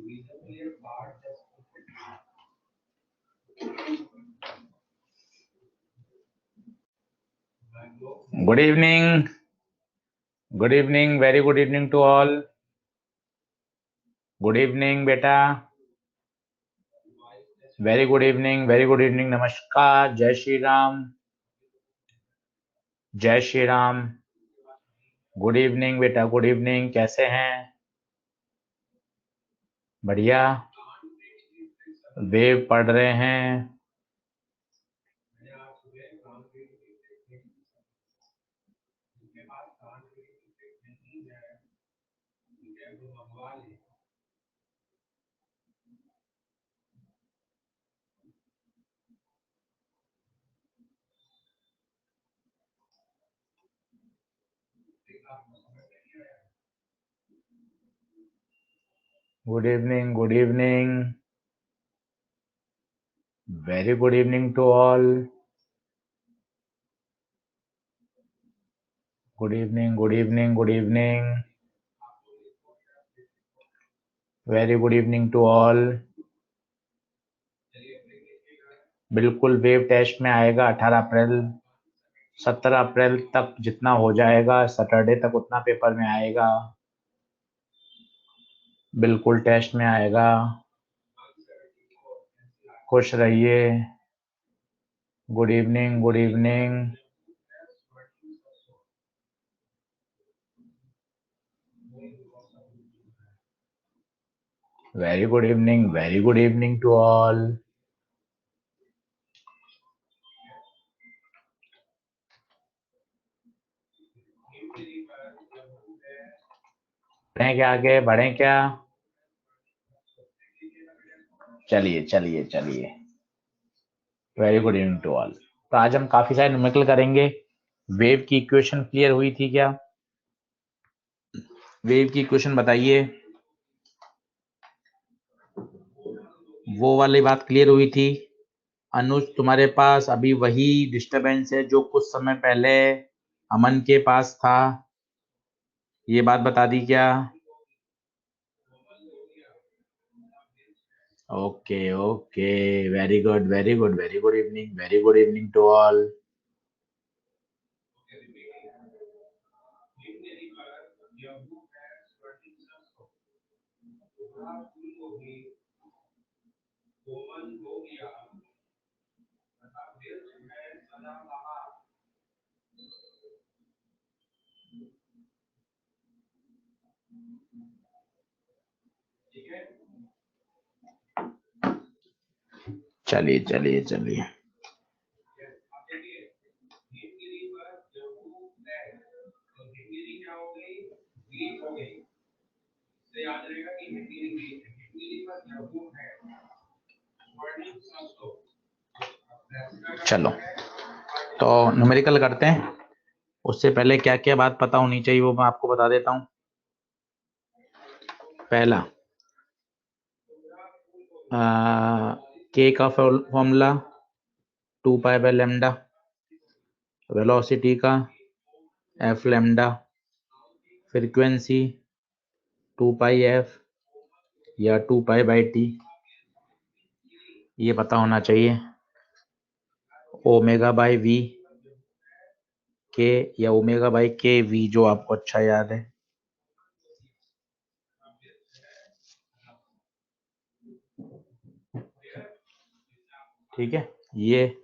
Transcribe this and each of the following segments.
Good evening. Good evening. Very good evening to all. Good evening, beta. Very good evening. Very good evening. नमस्कार. जय श्री राम. जय Shri Ram. Good evening बेटा. Good evening. कैसे हैं? बढ़िया. Wave पढ़ रहे हैं. Good evening. Good evening. Very good evening to all. Good evening. Good evening. Good evening. Very good evening to all. बिल्कुल वेव टेस्ट में आएगा 18 अप्रैल. 17 अप्रैल तक जितना हो जाएगा, सैटरडे तक उतना पेपर में आएगा. बिल्कुल टेस्ट में आएगा. खुश रहिए. Good evening. Good evening. Very good evening. Very good evening to all. बढ़ें क्या आगे? बढ़ें क्या? चलिए चलिए चलिए. Very good evening to all. तो आज हम काफी सारे न्यूमेरिकल करेंगे. वेव की इक्वेशन क्लियर हुई थी क्या? वेव की इक्वेशन बताइए. वो वाली बात क्लियर हुई थी. अनुज, तुम्हारे पास अभी वही डिस्टरबेंस है जो कुछ समय पहले अमन के पास था. ये बात बता दी क्या? Okay okay. Very good. Very good. Very good evening. Very good evening to all. चलिए चलिए चलिए. चलो तो न्यूमेरिकल करते हैं. उससे पहले क्या क्या बात पता होनी चाहिए वो मैं आपको बता देता हूं. पहला, के का formula 2 pi by lambda. Velocity का एफ लैम्डा. फ्रीक्वेंसी 2 पाई एफ या 2 पाई बाई टी. ये पता होना चाहिए. ओमेगा बाई वी के या ओमेगा बाई के वी, जो आपको अच्छा याद है. ठीक है, ये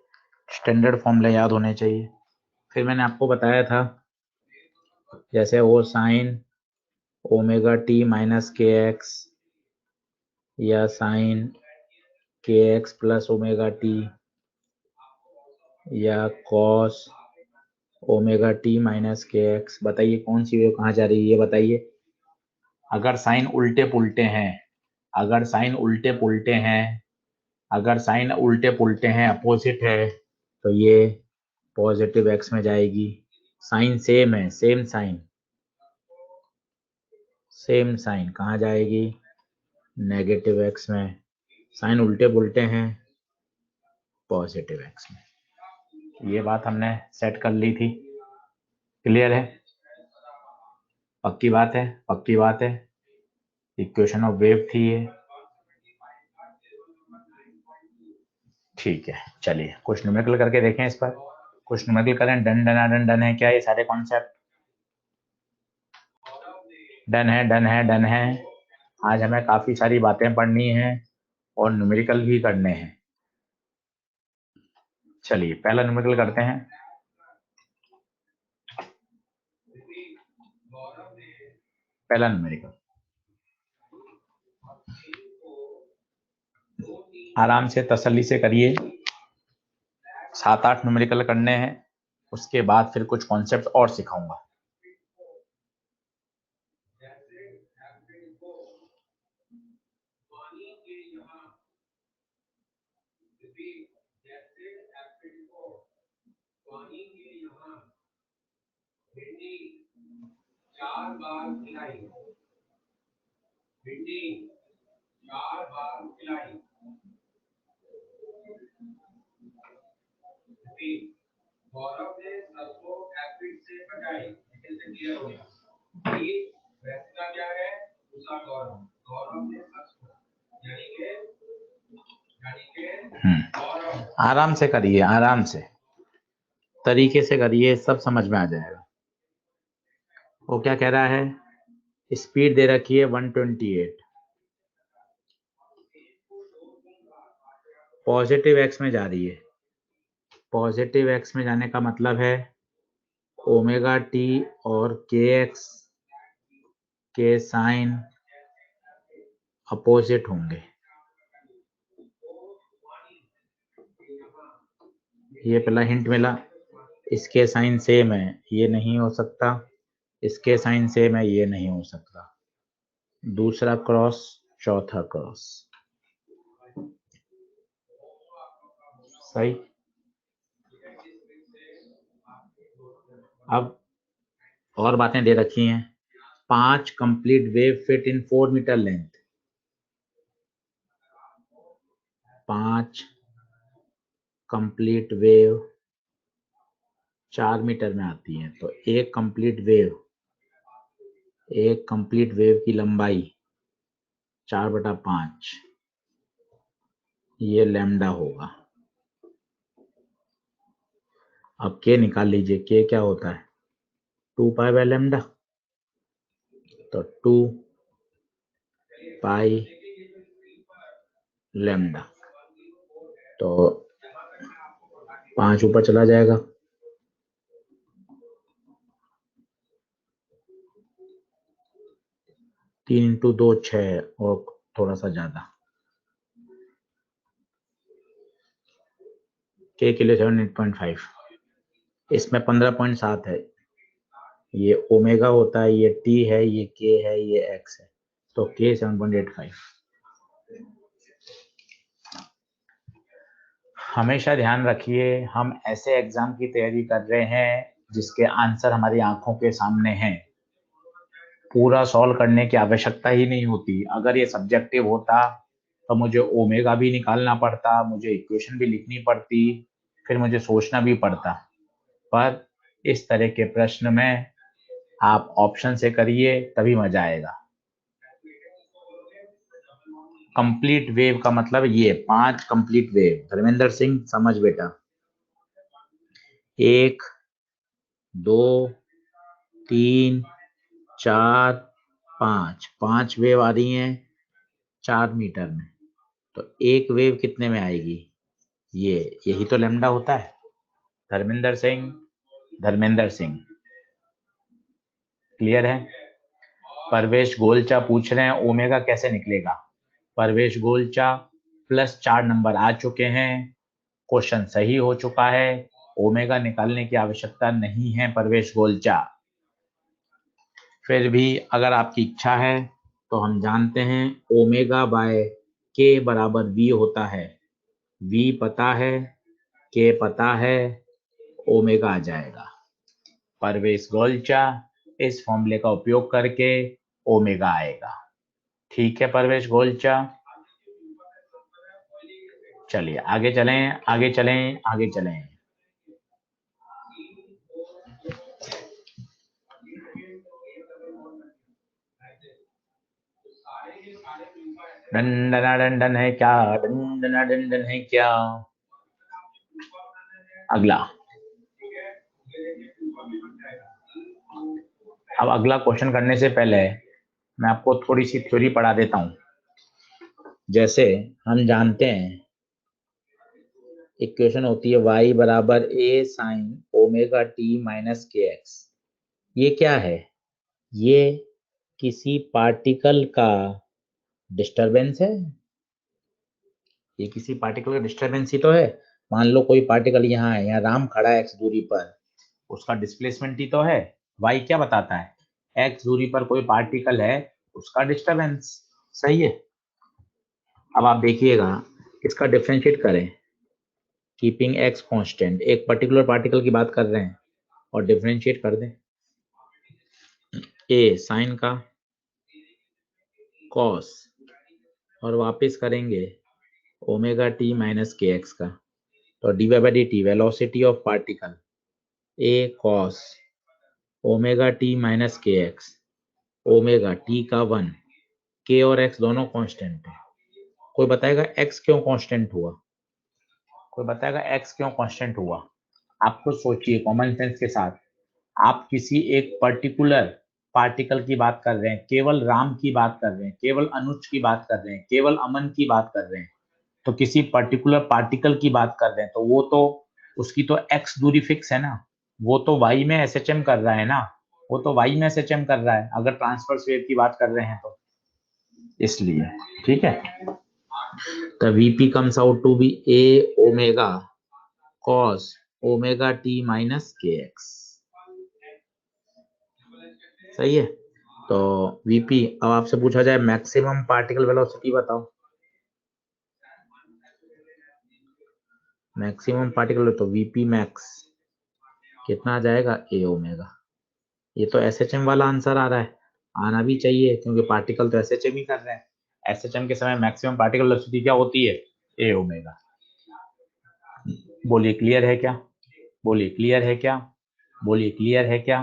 स्टैंडर्ड फॉर्मूला याद होने चाहिए. फिर मैंने आपको बताया था जैसे O sign omega T minus के एक्स या साइन के एक्स प्लस ओमेगा टी या कॉस ओमेगा टी माइनस के एक्स. बताइए कौन सी वेव कहाँ जा रही है, ये बताइए. अगर साइन उल्टे पुल्टे हैं, अगर साइन उल्टे पुल्टे हैं, अगर साइन उल्टे पुल्टे हैं, अपोजिट है, तो ये पॉजिटिव एक्स में जाएगी. साइन सेम है, सेम साइन, सेम साइन कहाँ जाएगी? नेगेटिव एक्स में. साइन उल्टे पुल्टे हैं, पॉजिटिव एक्स में. ये बात हमने सेट कर ली थी. क्लियर है? पक्की बात है. पक्की बात है. इक्वेशन ऑफ वेव थी ये. ठीक है, चलिए कुछ न्यूमेरिकल करके देखें इस पर। कुछ न्यूमेरिकल करें। डन डना डन डन है क्या ये सारे कॉन्सेप्ट? डन है, डन है, डन है। आज हमें काफी सारी बातें पढ़नी है और न्यूमेरिकल भी करने हैं। चलिए पहला न्यूमेरिकल करते हैं। पहला न्यूमेरिकल आराम से तसल्ली से करिए। 7-8 न्यूमेरिकल करने हैं, उसके बाद फिर कुछ कॉन्सेप्ट और सिखाऊंगा। आराम से करिए, आराम से तरीके से करिए, सब समझ में आ जाएगा। वो क्या कह रहा है? स्पीड दे रखी है 128, पॉजिटिव एक्स में जा रही है। पॉजिटिव एक्स में जाने का मतलब है ओमेगा टी और के एक्स के साइन अपोजिट होंगे। ये पहला हिंट मिला। इसके साइन सेम है, ये नहीं हो सकता। इसके साइन सेम है, ये नहीं हो सकता। दूसरा क्रॉस, चौथा क्रॉस। सही। अब और बातें दे रखी हैं। 5 complete wave fit in 4 metre length. 5 complete wave 4 metre में आती है, तो एक कंप्लीट वेव की लंबाई 4/5 ये लैम्डा होगा। अब के निकाल लीजिए, के क्या होता है? 2 पाई बाय लैम्डा। तो 2 पाई लैम्डा, तो 5 ऊपर चला जाएगा। 3 × 2 6 और थोड़ा सा ज्यादा। के के लिए 7.5, इसमें 15.7 है। ये ओमेगा होता है, ये टी है, ये के है, ये एक्स है, तो के 7.85। हमेशा ध्यान रखिए, हम ऐसे एग्जाम की तैयारी कर रहे हैं जिसके आंसर हमारी आंखों के सामने हैं। पूरा सॉल्व करने की आवश्यकता ही नहीं होती। अगर ये सब्जेक्टिव होता तो मुझे ओमेगा भी निकालना पड़ता, मुझे इक्वेशन भी लिखनी पड़ती, फिर मुझे सोचना भी पड़ता। पर इस तरह के प्रश्न में आप ऑप्शन से करिए, तभी मजा आएगा। कंप्लीट वेव का मतलब ये 5 कंप्लीट वेव। धर्मेंद्र सिंह समझ बेटा। 1 2 3 4 5, 5 वेव आ रही हैं 4 मीटर में, तो एक वेव कितने में आएगी? यही तो लैम्डा होता है। धर्मेंद्र सिंह क्लियर है? परवेश गोलचा पूछ रहे हैं ओमेगा कैसे निकलेगा। परवेश गोलचा +4 नंबर आ चुके हैं, क्वेश्चन सही हो चुका है। ओमेगा निकालने की आवश्यकता नहीं है परवेश गोलचा। फिर भी अगर आपकी इच्छा है तो हम जानते हैं ओमेगा बाय के बराबर वी होता है। वी पता है, के पता है, ओमेगा आ जाएगा। परवेश गोलचा इस फॉर्मूले का उपयोग करके ओमेगा आएगा। ठीक है परवेश गोलचा। चलिए आगे चलें, आगे चलें, आगे चलें। डन डना डन डन है क्या? डन डना डन डन है क्या? अगला, अब अगला क्वेश्चन करने से पहले मैं आपको थोड़ी सी थ्योरी पढ़ा देता हूं। जैसे हम जानते हैं इक्वेशन होती है y बराबर a sine omega T minus के एक्स। ये क्या है? ये किसी पार्टिकल का डिस्टरबेंस है। ये किसी पार्टिकल का डिस्टरबेंस ही तो है। मान लो कोई पार्टिकल यहाँ है, यहाँ राम खड़ा है x दूरी पर, उसका डिस्प्लेसमेंट ही तो है। y क्या बताता है? x दूरी पर कोई पार्टिकल है, उसका डिस्टरबेंस। सही है। अब आप देखिएगा, इसका डिफरेंशिएट करें, कीपिंग x कांस्टेंट, एक पर्टिकुलर पार्टिकल की बात कर रहे हैं, और डिफरेंशिएट कर दें a साइन का cos, और वापस करेंगे ओमेगा टी माइनस के एक्स का, तो D by D T velocity of particle a cos omega T minus के एक्स, ओमेगा टी का 1, के और x दोनों कांस्टेंट है। कोई बताएगा x क्यों कांस्टेंट हुआ? कोई बताएगा x क्यों कांस्टेंट हुआ? आप खुद सोचिए कॉमन सेंस के साथ। आप किसी एक पर्टिकुलर पार्टिकल की बात कर रहे हैं, केवल राम की बात कर रहे हैं, केवल अनुज की बात कर रहे हैं, केवल अमन की बात कर रहे हैं, तो किसी पर्टिकुलर पार्टिकल की बात कर रहे हैं, तो वो तो उसकी तो x दूरी फिक्स है ना, वो तो y में SHM कर रहा है ना, वो तो y में SHM कर रहा है अगर ट्रांसवर्स वेव की बात कर रहे हैं तो, इसलिए। ठीक है, तो VP comes out to be a omega cos omega t minus के एक्स। सही है। तो VP, अब आपसे पूछा जाए मैक्सिमम पार्टिकल वेलोसिटी बताओ। मैक्सिमम पार्टिकल तो VP मैक्स कितना आ जाएगा? a omega. ये तो SHM वाला आंसर आ रहा है, आना भी चाहिए क्योंकि पार्टिकल तो SHM ही कर रहे हैं। SHM के समय मैक्सिमम पार्टिकल वेलोसिटी क्या होती है? a omega. बोलिए क्लियर है क्या? बोलिए क्लियर है क्या? बोलिए क्लियर है क्या?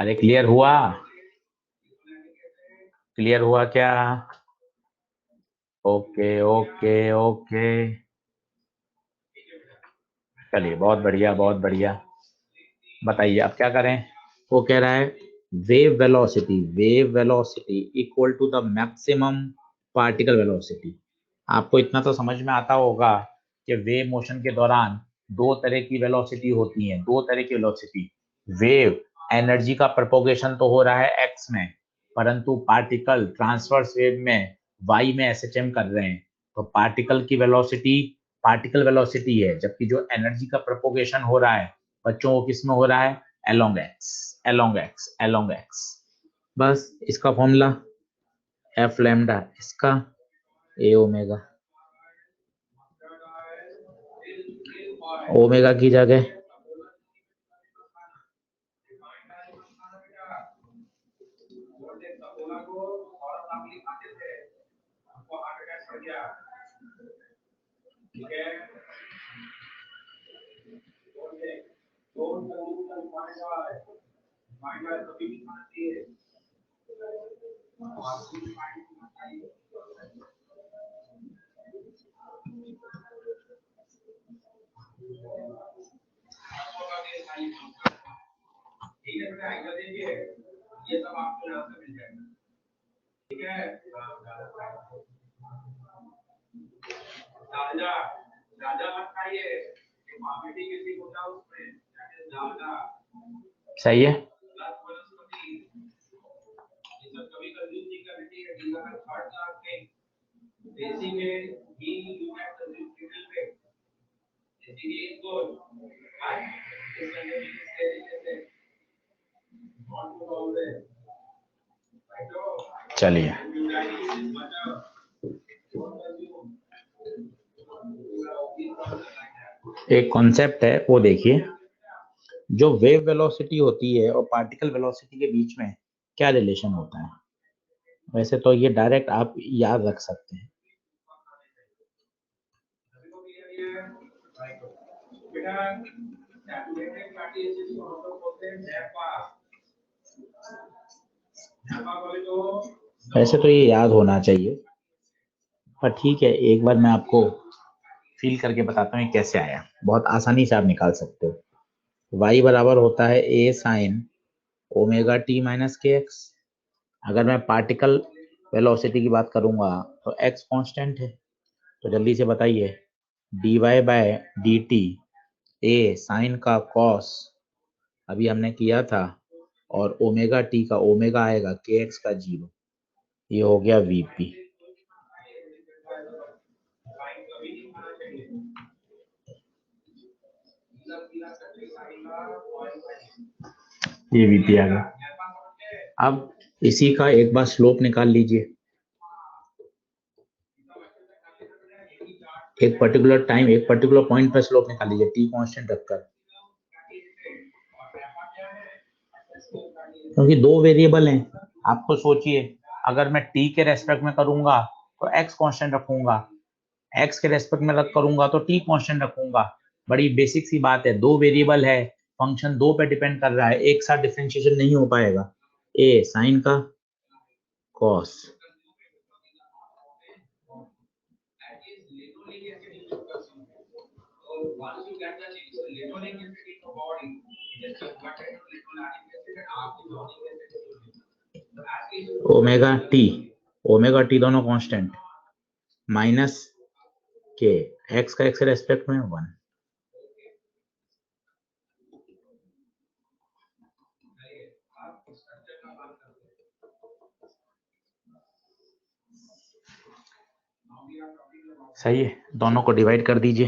अरे क्लियर हुआ? क्लियर हुआ क्या? ओके ओके ओके, चलिए बहुत बढ़िया बहुत बढ़िया। बताइए अब क्या करें? वो कह रहा है wave velocity equal to the maximum particle velocity. आपको इतना तो समझ में आता होगा कि वेव मोशन के दौरान दो तरह की वेलोसिटी होती है, दो तरह की वेलोसिटी। वेव एनर्जी का प्रोपोगेशन तो हो रहा है x में, परंतु पार्टिकल ट्रांसवर्स वेव में y में SHM कर रहे हैं, तो पार्टिकल वेलोसिटी है, जबकि जो एनर्जी का प्रोपोगेशन हो रहा है बच्चों को किस में हो रहा है? along x। बस इसका फॉर्मूला f लैम्डा, इसका a ओमेगा, ओमेगा की जगह सही है। चलिए एक कॉन्सेप्ट है वो देखिए, जो वेव वेलोसिटी होती है और पार्टिकल वेलोसिटी के बीच में क्या रिलेशन होता है? वैसे तो ये डायरेक्ट आप याद रख सकते हैं। वैसे तो ये याद होना चाहिए, पर ठीक है, एक बार मैं आपको फील करके बताता हूँ ये कैसे आया। बहुत आसानी से आप निकाल सकते हो। y बराबर होता है a sine omega T minus के एक्स। अगर मैं पार्टिकल वेलोसिटी की बात करूंगा तो x कांस्टेंट है, तो जल्दी से बताइए dy by d t a sine का कॉस अभी हमने किया था, और ओमेगा टी का ओमेगा आएगा के एक्स का 0। ये हो गया वीपी। ये वीपी आ गया। अब इसी का एक बार स्लोप निकाल लीजिए। एक पर्टिकुलर टाइम, एक पर्टिकुलर पॉइंट पर स्लोप निकाल लीजिए टी कांस्टेंट रखकर, क्योंकि दो वेरिएबल हैं। आपको सोचिए, अगर मैं टी के रेस्पेक्ट में करूंगा तो एक्स कांस्टेंट रखूंगा, एक्स के रेस्पेक्ट में करूंगा तो टी कांस्टेंट रखूंगा। बड़ी बेसिक सी बात है, दो वेरिएबल है, फंक्शन दो पे डिपेंड कर रहा है, एक साथ डिफरेंशिएशन नहीं हो पाएगा। ए साइन का कॉस, ओमेगा टी दोनों कांस्टेंट, माइनस के एक्स का एक्स के रेस्पेक्ट में 1। सही है, दोनों को डिवाइड कर दीजिए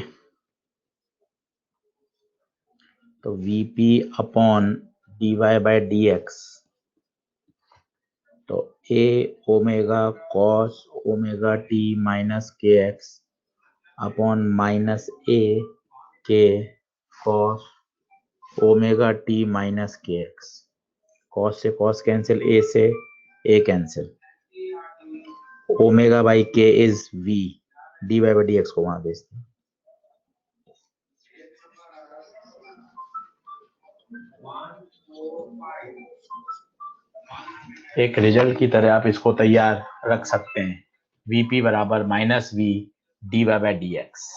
तो VP upon D Y by D X, तो A omega cos omega T minus के X upon minus A K cos omega T minus के एक्स। कॉस से कॉस कैंसिल, ए से A cancel, omega by K is V, D Y by D X को वहां भेजते हैं। एक result की तरह आप इसको तैयार रख सकते हैं, वीपी बराबर minus v D Y by D x.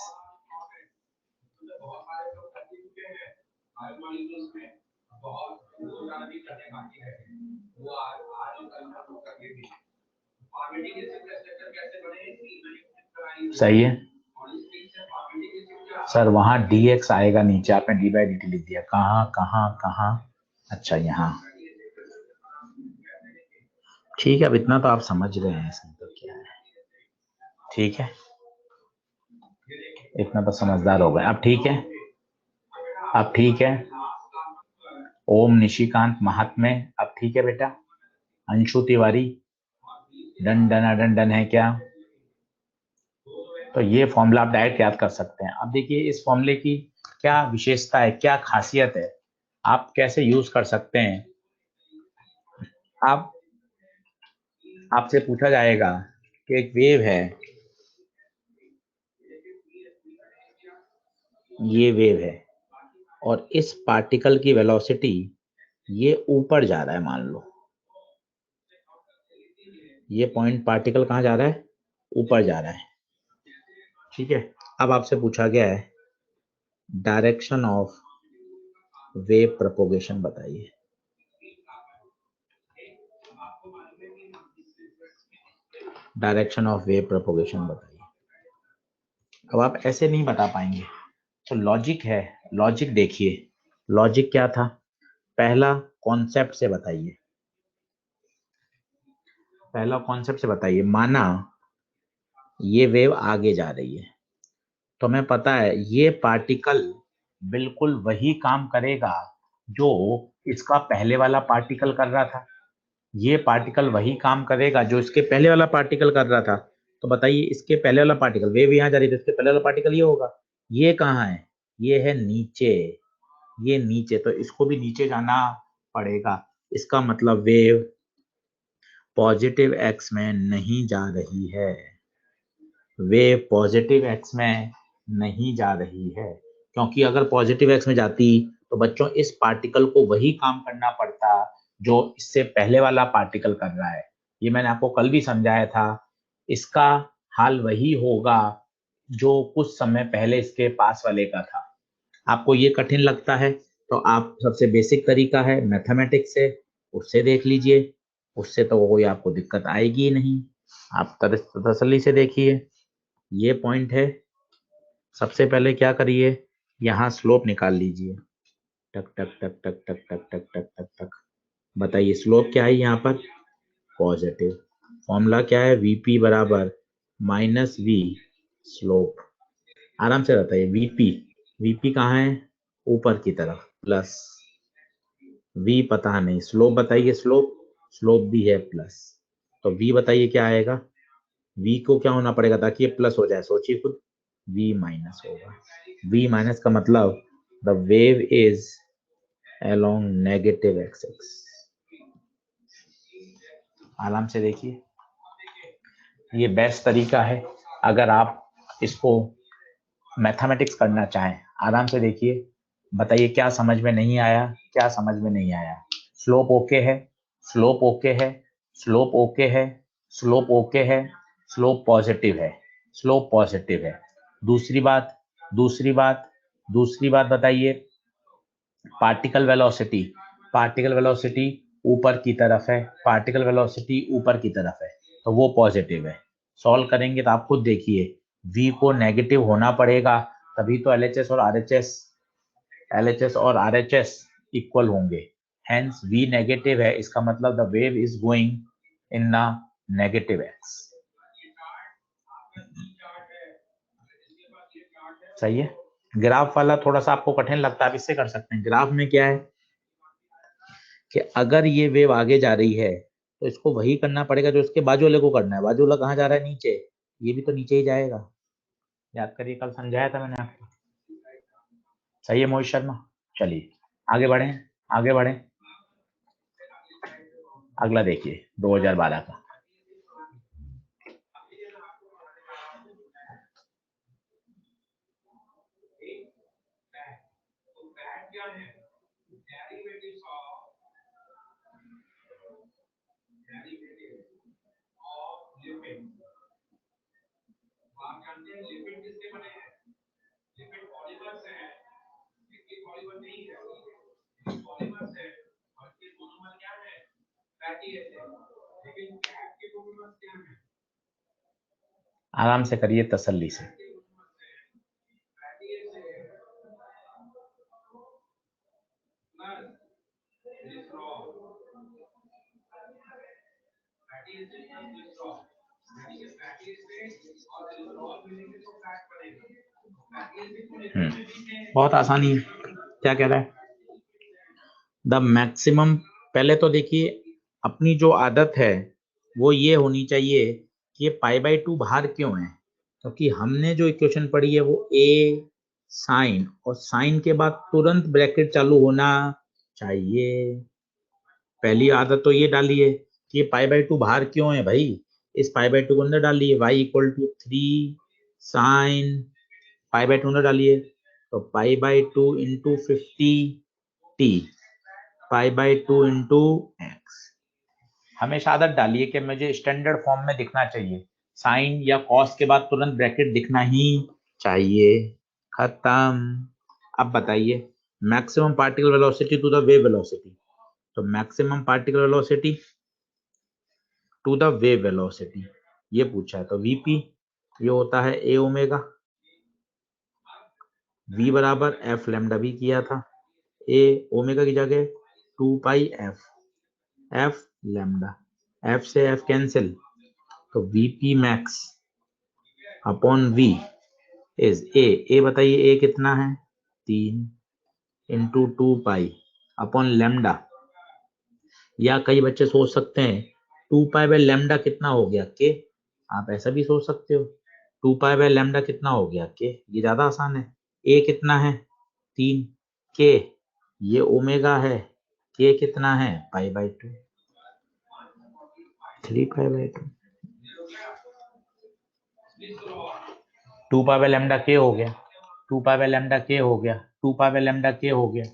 सही है सर, वहां dx आएगा नीचे, आपने डी बाई डी टी लिख दिया, कहाँ कहाँ कहाँ, अच्छा यहाँ। ठीक है, अब इतना तो आप समझ रहे हैं, इसमें तो क्या है। ठीक है, इतना तो समझदार हो गए। अब ठीक है, अब ठीक है। ओम निशिकांत महात्मे, अब ठीक है बेटा। Anshu Tiwari, done done done done है क्या? तो ये फॉर्मूला आप डायरेक्ट याद कर सकते हैं। अब देखिए इस फॉर्मूले की क्या विशेषता है, क्या खासियत है, आप कैसे यूज कर सकते हैं। आप आपसे पूछा जाएगा कि एक वेव है, ये वेव है, और इस पार्टिकल की वेलोसिटी ये ऊपर जा रहा है, मान लो ये पॉइंट पार्टिकल कहाँ जा रहा है, ऊपर जा रहा है। ठीक है, अब आपसे पूछा गया है डायरेक्शन ऑफ वेव प्रोपोगेशन बताइए। डायरेक्शन ऑफ वेव प्रोपोगेशन बताइए। अब आप ऐसे नहीं बता पाएंगे, तो लॉजिक है, लॉजिक देखिए। लॉजिक क्या था, पहला कॉन्सेप्ट से बताइए, पहला कॉन्सेप्ट से बताइए। माना ये वेव आगे जा रही है, तो हमें पता है ये पार्टिकल बिल्कुल वही काम करेगा जो इसका पहले वाला पार्टिकल कर रहा था। ये पार्टिकल वही काम करेगा जो इसके पहले वाला पार्टिकल कर रहा था। तो बताइए, इसके पहले वाला पार्टिकल, वेव यहाँ जा रही थी, इसके पहले वाला पार्टिकल ये होगा। ये कहाँ है, ये है नीचे, ये नीचे, तो इसको भी नीचे जाना पड़ेगा। इसका मतलब वेव पॉजिटिव एक्स में नहीं जा रही है, वेव पॉजिटिव एक्स में नहीं जा रही है, क्योंकि अगर पॉजिटिव एक्स में जाती तो बच्चों इस पार्टिकल को वही काम करना पड़ता जो इससे पहले वाला पार्टिकल कर रहा है। ये मैंने आपको कल भी समझाया था। इसका हाल वही होगा जो कुछ समय पहले इसके पास वाले का था। आपको ये कठिन लगता है तो आप सबसे बेसिक तरीका है मैथमेटिक्स से, उससे देख लीजिए, उससे तो कोई आपको दिक्कत आएगी ही नहीं। आप तसल्ली से देखिए, ये पॉइंट है। सबसे पहले क्या करिए, यहाँ स्लोप निकाल लीजिए, टक टक टक टक टक टक टक टक टक टक। बताइए स्लोप क्या है यहाँ पर, पॉजिटिव। फॉर्मूला क्या है, वीपी बराबर माइनस वी स्लोप। आराम से बताइए, वीपी, वीपी कहाँ है, ऊपर की तरफ, प्लस वी पता नहीं, स्लोप बताइए, स्लोप, स्लोप भी है प्लस, तो वी बताइए क्या आएगा, वी को क्या होना पड़ेगा ताकि ये प्लस हो जाए, सोचिए खुद, वी माइनस होगा। वी माइनस का मतलब the wave is along negative axis. आराम से देखिए, ये बेस्ट तरीका है अगर आप इसको मैथमेटिक्स करना चाहें। आराम से देखिए, बताइए क्या समझ में नहीं आया, क्या समझ में नहीं आया। स्लोप ओके है, स्लोप ओके है, स्लोप ओके है, स्लोप ओके है, स्लोप पॉजिटिव है, स्लोप पॉजिटिव है। दूसरी बात, दूसरी बात, दूसरी बात बताइए, पार्टिकल वेलोसिटी, पार्टिकल वेलोसिटी ऊपर की तरफ है, पार्टिकल वेलोसिटी ऊपर की तरफ है, तो वो पॉजिटिव है। सॉल्व करेंगे तो आप खुद देखिए, v को नेगेटिव होना पड़ेगा, तभी तो LHS और RHS, LHS और RHS इक्वल होंगे। हेंस v नेगेटिव है, इसका मतलब the wave is going in the negative x. सही है। ग्राफ वाला थोड़ा सा आपको कठिन लगता है, आप इससे कर सकते हैं। ग्राफ में क्या है कि अगर ये वेव आगे जा रही है तो इसको वही करना पड़ेगा जो इसके बाजू वाले को करना है। बाजू वाला कहाँ जा रहा है, नीचे, ये भी तो नीचे ही जाएगा। याद करिए, कल समझाया था मैंने आपको। सही है मोहित शर्मा। चलिए आगे बढ़े, आगे बढ़े। अगला देखिए 2012 का। आराम से करिए, तसल्ली से। बहुत आसानी है। क्या कह रहा है, द मैक्सिमम, पहले तो देखिए अपनी जो आदत है वो ये होनी चाहिए कि ये π/2 बाहर क्यों है, क्योंकि हमने जो इक्वेशन पढ़ी है वो a साइन, और साइन के बाद तुरंत ब्रैकेट चालू होना चाहिए। पहली आदत तो ये डालिए कि ये π/2 बाहर क्यों है भाई, इस π/2 को अंदर डालिए, y इक्वल टू 3 साइन π/2 अंदर डालिए, तो π/2 इंटू 50t, π/2 इंटू एक्स। हमेशा आदत डालिए कि मुझे स्टैंडर्ड फॉर्म में दिखना चाहिए, साइन या कॉस के बाद तुरंत ब्रैकेट दिखना ही चाहिए। खत्म। अब बताइए maximum particle velocity to the wave velocity, तो maximum particle velocity to the wave velocity ये पूछा है, तो वीपी ये होता है ए ओमेगा, वी बराबर एफ लैम्डा भी किया था, ए ओमेगा की जगह 2πf, एफ लैम्डा, एफ से एफ कैंसिल, तो VP max upon V is A बताइए ए कितना है 3 इंटू 2π अपॉन लैम्डा, या कई बच्चे सोच सकते हैं 2π/λ कितना हो गया के, आप ऐसा भी सोच सकते हो 2π/λ कितना हो गया के, ये ज्यादा आसान है। ए कितना है 3, के ये ओमेगा है, के कितना है π/2, 3π/2, 2π/λ के हो गया, 2π/λ के हो गया, 2π/λ के हो गया।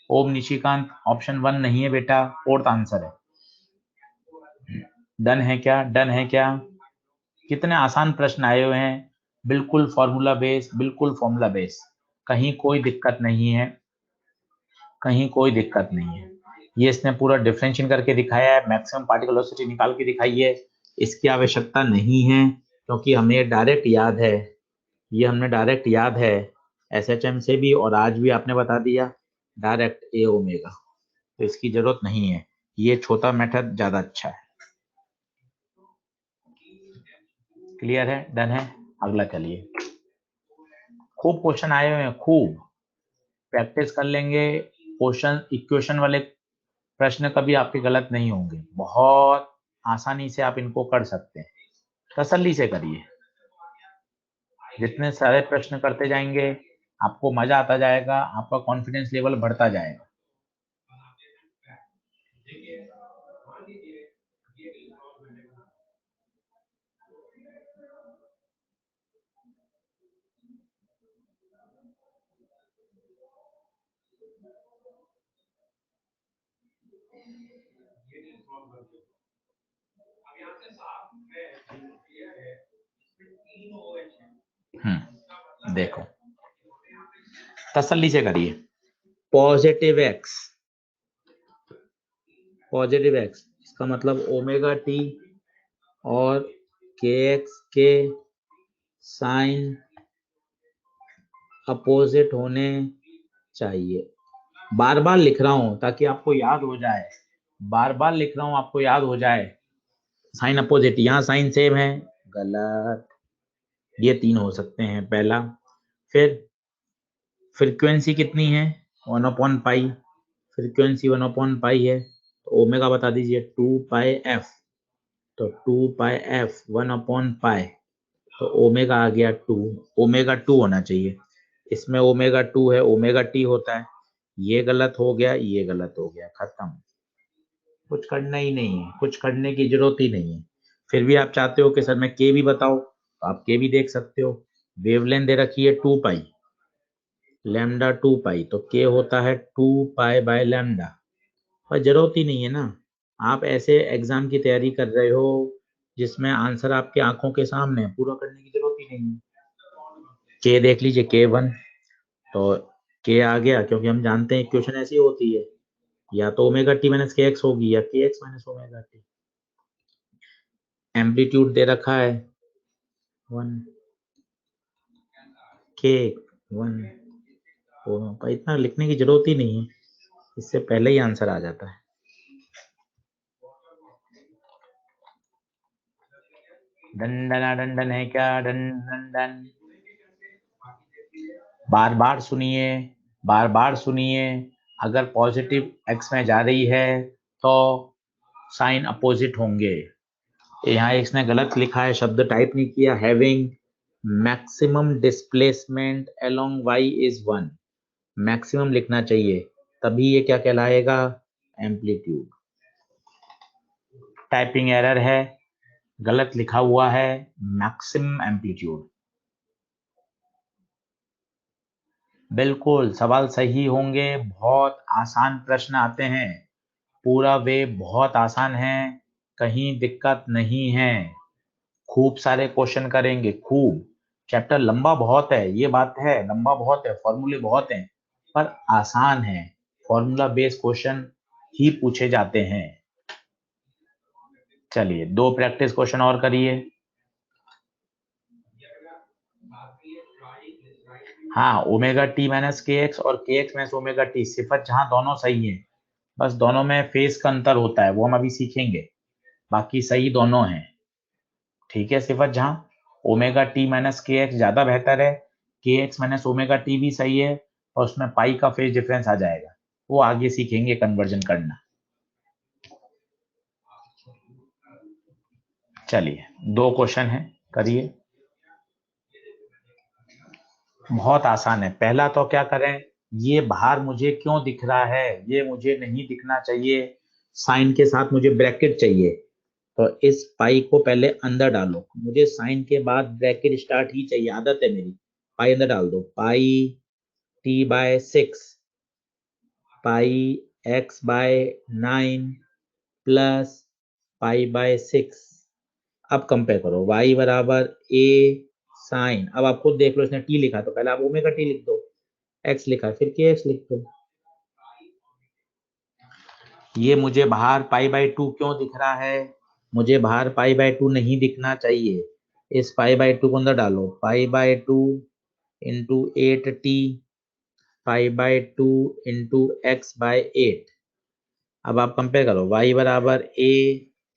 ओम निशिकांत ऑप्शन 1 नहीं है बेटा, फोर्थ आंसर है। डन है क्या, डन है क्या, कितने आसान प्रश्न आए हुए हैं, बिल्कुल फॉर्मूला बेस, बिल्कुल फॉर्मूला बेस, कहीं कोई दिक्कत नहीं है, कहीं कोई दिक्कत नहीं है। ये इसने पूरा डिफरेंशिएट करके दिखाया है, मैक्सिमम पार्टिकल वेलोसिटी निकाल के दिखाई है। इसकी आवश्यकता नहीं है क्योंकि हमें डायरेक्ट याद है, ये हमने डायरेक्ट याद है एसएचएम से भी, और आज भी आपने बता दिया डायरेक्ट ए ओमेगा, तो इसकी जरूरत नहीं है। ये छोटा मेथड ज्यादा अच्छा है। क्लियर है, डन है। अगला चलिए, खूब क्वेश्चन आए हुए हैं, खूब प्रैक्टिस कर लेंगे। क्वेश्चन इक्वेशन वाले प्रश्न कभी आपके गलत नहीं होंगे, बहुत आसानी से आप इनको कर सकते हैं। तसल्ली से करिए, जितने सारे प्रश्न करते जाएंगे आपको मजा आता जाएगा, आपका कॉन्फिडेंस लेवल बढ़ता जाएगा। देखो, तसल्ली से करिए। पॉजिटिव एक्स, पॉजिटिव एक्स इसका मतलब ओमेगा टी और के एक्स के साइन अपोजिट होने चाहिए। बार बार लिख रहा हूं ताकि आपको याद हो जाए, बार बार लिख रहा हूं आपको याद हो जाए। साइन अपोजिट, यहाँ साइन सेम है, गलत। ये 3 हो सकते हैं पहला। फिर फ्रीक्वेंसी कितनी है, 1/पाई, फ्रीक्वेंसी 1/पाई है, तो ओमेगा बता दीजिए 2 पाई एफ, तो 2 पाई एफ 1/पाई, तो ओमेगा आ गया 2, ओमेगा 2 होना चाहिए। इसमें ओमेगा 2 है, ओमेगा टी होता है। ये गलत हो गया, ये गलत हो गया, खत्म। कुछ करना ही नहीं है, कुछ करने की जरूरत ही नहीं है। फिर भी आप चाहते हो कि सर मैं के भी बताओ, तो आप के भी देख सकते हो। वेवलेंथ दे रखी है 2 पाई, लैम्डा 2 पाई, तो के होता है 2 पाई/लैम्डा। पर जरूरत ही नहीं है ना, आप ऐसे एग्जाम की तैयारी कर रहे हो जिसमें आंसर आपके आंखों के सामने है, पूरा करने की जरूरत ही नहीं है। के देख लीजिए, K1, तो के आ गया, क्योंकि हम जानते हैं इक्वेशन ऐसी होती है, या तो ओमेगा टी माइनस के एक्स होगी या K X minus omega T. Amplitude दे रखा है 1, के 1, पर इतना लिखने की जरूरत ही नहीं है, इससे पहले ही आंसर आ जाता है। डंडना डंडन है क्या, डन डन डन। बार बार सुनिए, बार बार सुनिए। अगर पॉजिटिव एक्स में जा रही है तो साइन अपोजिट होंगे। यहाँ इसने गलत लिखा है, शब्द टाइप नहीं किया, having maximum displacement along y is 1, maximum लिखना चाहिए, तभी ये क्या कहलाएगा, एम्पलीट्यूड। टाइपिंग एरर है, गलत लिखा हुआ है, मैक्सिमम एम्पलीट्यूड। बिल्कुल सवाल सही होंगे, बहुत आसान प्रश्न आते हैं, पूरा वे बहुत आसान है, कहीं दिक्कत नहीं है। खूब सारे क्वेश्चन करेंगे, खूब। चैप्टर लंबा बहुत है, ये बात है, लंबा बहुत है, फॉर्मूले बहुत हैं, पर आसान है। फॉर्मूला बेस्ड क्वेश्चन ही पूछे जाते हैं। चलिए 2 प्रैक्टिस क्वेश्चन और करिए। हाँ, ओमेगा टी माइनस के एक्स और के एक्स माइनस ओमेगा टी, सिफत जहां दोनों सही है, बस दोनों में फेस का अंतर होता है, वो हम अभी सीखेंगे, बाकी सही दोनों हैं। ठीक है, सिफत जहां ओमेगा टी माइनस के एक्स ज्यादा बेहतर है, के एक्स माइनस ओमेगा टी भी सही है, और उसमें पाई का फेज डिफरेंस आ जाएगा, वो आगे सीखेंगे कन्वर्जन करना। चलिए 2 क्वेश्चन है, करिए। बहुत आसान है। पहला तो क्या करें, ये बाहर मुझे क्यों दिख रहा है, ये मुझे नहीं दिखना चाहिए, साइन के साथ मुझे ब्रैकेट चाहिए, तो इस पाई को पहले अंदर डालो, मुझे साइन के बाद ब्रैकेट स्टार्ट ही चाहिए, आदत है मेरी। पाई अंदर डाल दो, पाई t/6, पाई x/9 प्लस पाई/6, अब कंपेयर करो, y बराबर a साइन, अब आप खुद देख लो, इसने t लिखा तो पहले आप ओमेगा t लिख दो, x लिखा फिर kx लिख दो। ये मुझे बाहर पाई बाई 2 क्यों दिख रहा है? मुझे बाहर पाई बाई 2 नहीं दिखना चाहिए। इस पाई बाई 2 को अंदर डालो, pi by 2 into 8t, pi by 2 into x by 8। अब आप कंपेयर करो, y बराबर a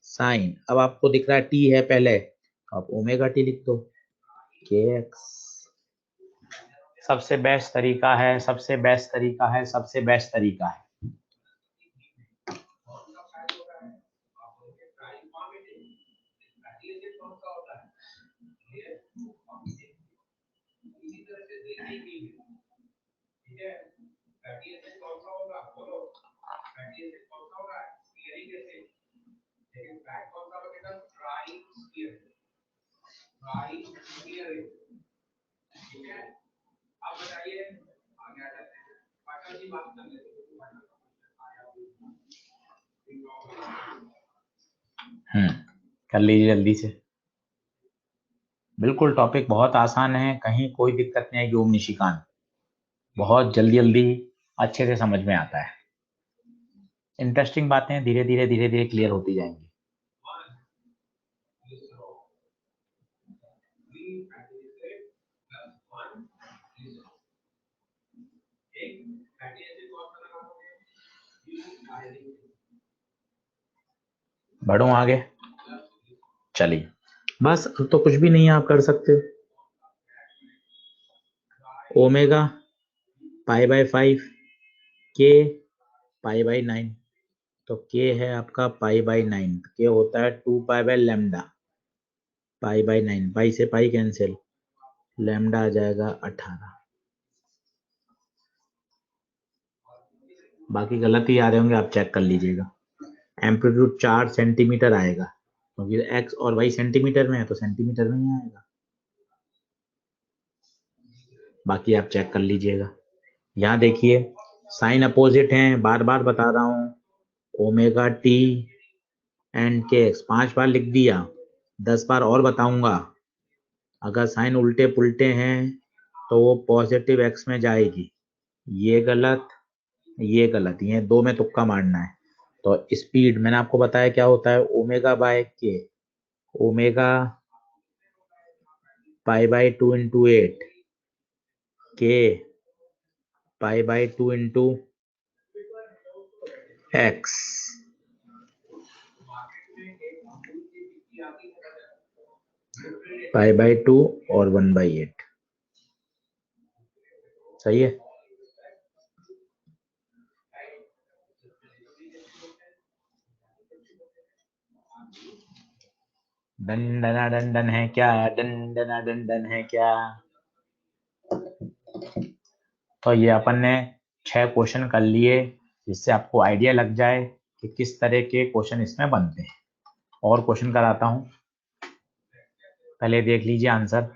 साइन, अब आपको दिख रहा है t है पहले, आप ओमेगा t लिख दो, kx। सबसे बेस्ट तरीका है, सबसे बेस्ट तरीका है, सबसे बेस्ट तरीका है। कर लीजिए जल्दी से। बिल्कुल टॉपिक बहुत आसान है, कहीं कोई दिक्कत नहीं आएगी ओम निशिकांत, बहुत जल्दी जल्दी अच्छे से समझ में आता है। इंटरेस्टिंग बातें धीरे धीरे धीरे धीरे क्लियर होती जाएंगी। बढ़ो आगे, चलिए बस, अब तो कुछ भी नहीं आप कर सकते। ओमेगा पाई बाई 5, के पाई बाई 9, तो के है आपका पाई बाई 9, के होता है 2 pi by lambda, pi by 9, पाई से पाई कैंसिल, लैम्डा आ जाएगा 18। बाकी गलत ही आ रहे होंगे, आप चेक कर लीजिएगा। एम्पलीट्यूड 4 सेंटीमीटर आएगा, क्योंकि एक्स और वाई सेंटीमीटर में है तो सेंटीमीटर में ही आएगा। बाकी आप चेक कर लीजिएगा। यहाँ देखिए साइन अपोजिट हैं, बार बार बता रहा हूँ, ओमेगा टी एंड के एक्स 5 बार लिख दिया, 10 बार और बताऊंगा। अगर साइन उल्टे पुल्टे हैं तो वो पॉजिटिव एक्स में जाएगी, ये गलत, ये गलत, ये दो में तुक्का मारना है। तो स्पीड मैंने आपको बताया क्या होता है, ओमेगा बाय के, ओमेगा पाई बाई 2 इंटू 8, के pi by 2 into x, pi by 2 और 1/8। सही है। दंडना दंडन है क्या, दंडना दंडन है क्या? तो ये अपन ने 6 क्वेश्चन कर लिए, जिससे आपको आइडिया लग जाए कि किस तरह के क्वेश्चन इसमें बनते हैं। और क्वेश्चन कराता हूं, पहले देख लीजिए आंसर।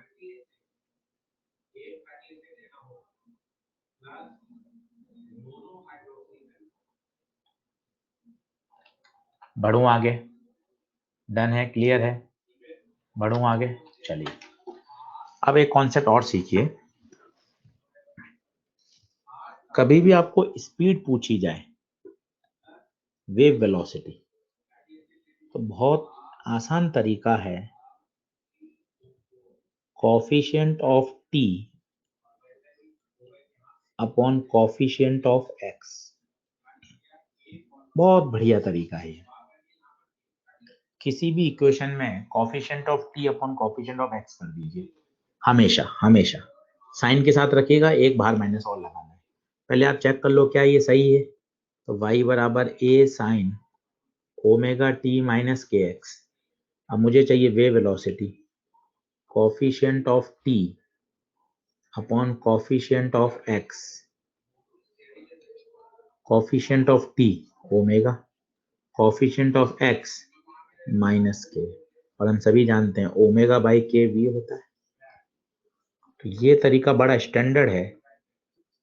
बढ़ूं आगे, डन है, क्लियर है, बढ़ूं आगे। चलिए अब एक कॉन्सेप्ट और सीखिए। कभी भी आपको स्पीड पूछी जाए, वेव वेलोसिटी, तो बहुत आसान तरीका है, coefficient of T upon coefficient of x, बहुत बढ़िया तरीका है। किसी भी इक्वेशन में coefficient of T upon coefficient of x कर दीजिए, हमेशा हमेशा साइन के साथ रखिएगा, एक बाहर माइनस और लगाना है। पहले आप चेक कर लो क्या ये सही है, तो y बराबर a sine omega T minus के एक्स। अब मुझे चाहिए wave velocity, coefficient of T upon coefficient of x, coefficient of T omega, coefficient of x minus के, और हम सभी जानते हैं ओमेगा बाई के वी होता है। तो ये तरीका बड़ा स्टैंडर्ड है,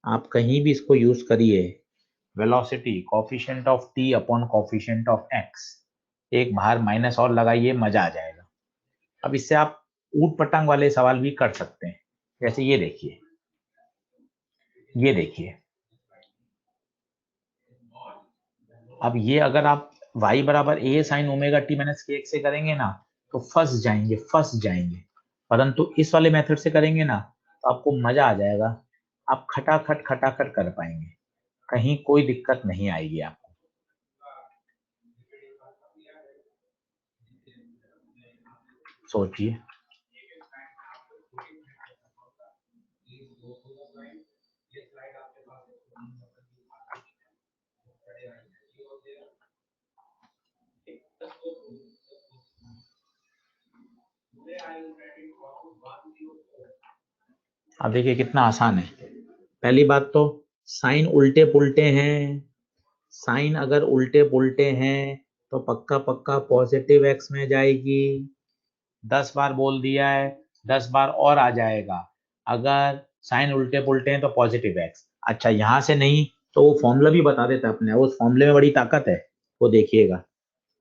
आप कहीं भी इसको यूज करिए। Velocity coefficient of T upon coefficient of x, एक बाहर माइनस और लगाइए, मजा आ जाएगा। अब इससे आप ऊट पटांग वाले सवाल भी कर सकते हैं, जैसे ये देखिए, ये देखिए, अब ये अगर आप y बराबर a sine omega T minus के एक्स से करेंगे ना तो फंस जाएंगे, परंतु इस वाले मेथड से करेंगे ना तो आपको मजा आ जाएगा, आप खटाखट कर पाएंगे, कहीं कोई दिक्कत नहीं आएगी आपको। सोचिए, अब देखिए कितना आसान है। पहली बात तो साइन उल्टे पुल्टे हैं, साइन अगर उल्टे पुल्टे हैं तो पक्का पक्का पॉजिटिव एक्स में जाएगी। 10 बार बोल दिया है, 10 बार और आ जाएगा। अगर साइन उल्टे पुल्टे हैं तो पॉजिटिव एक्स। अच्छा, यहां से नहीं तो वो फॉर्मूला भी बता देता अपने, उस फॉर्मूले में बड़ी ताकत है, वो देखिएगा,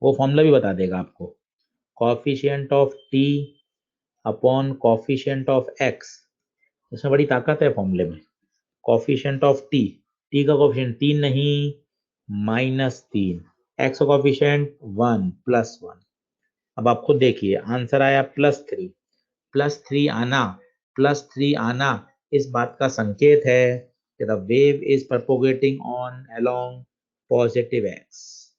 वो फॉर्मूला भी बता देगा आपको। Coefficient of T upon coefficient of x, इसमें बड़ी ताकत है फॉर्मूले में। कॉफिशिएंट ऑफ टी, टी का कॉफिशिएंट 3 नहीं, -3, एक्स का कॉफिशिएंट 1 +1। अब आप खुद देखिए, आंसर आया +3। +3 आना इस बात का संकेत है कि the wave is propagating on along positive x.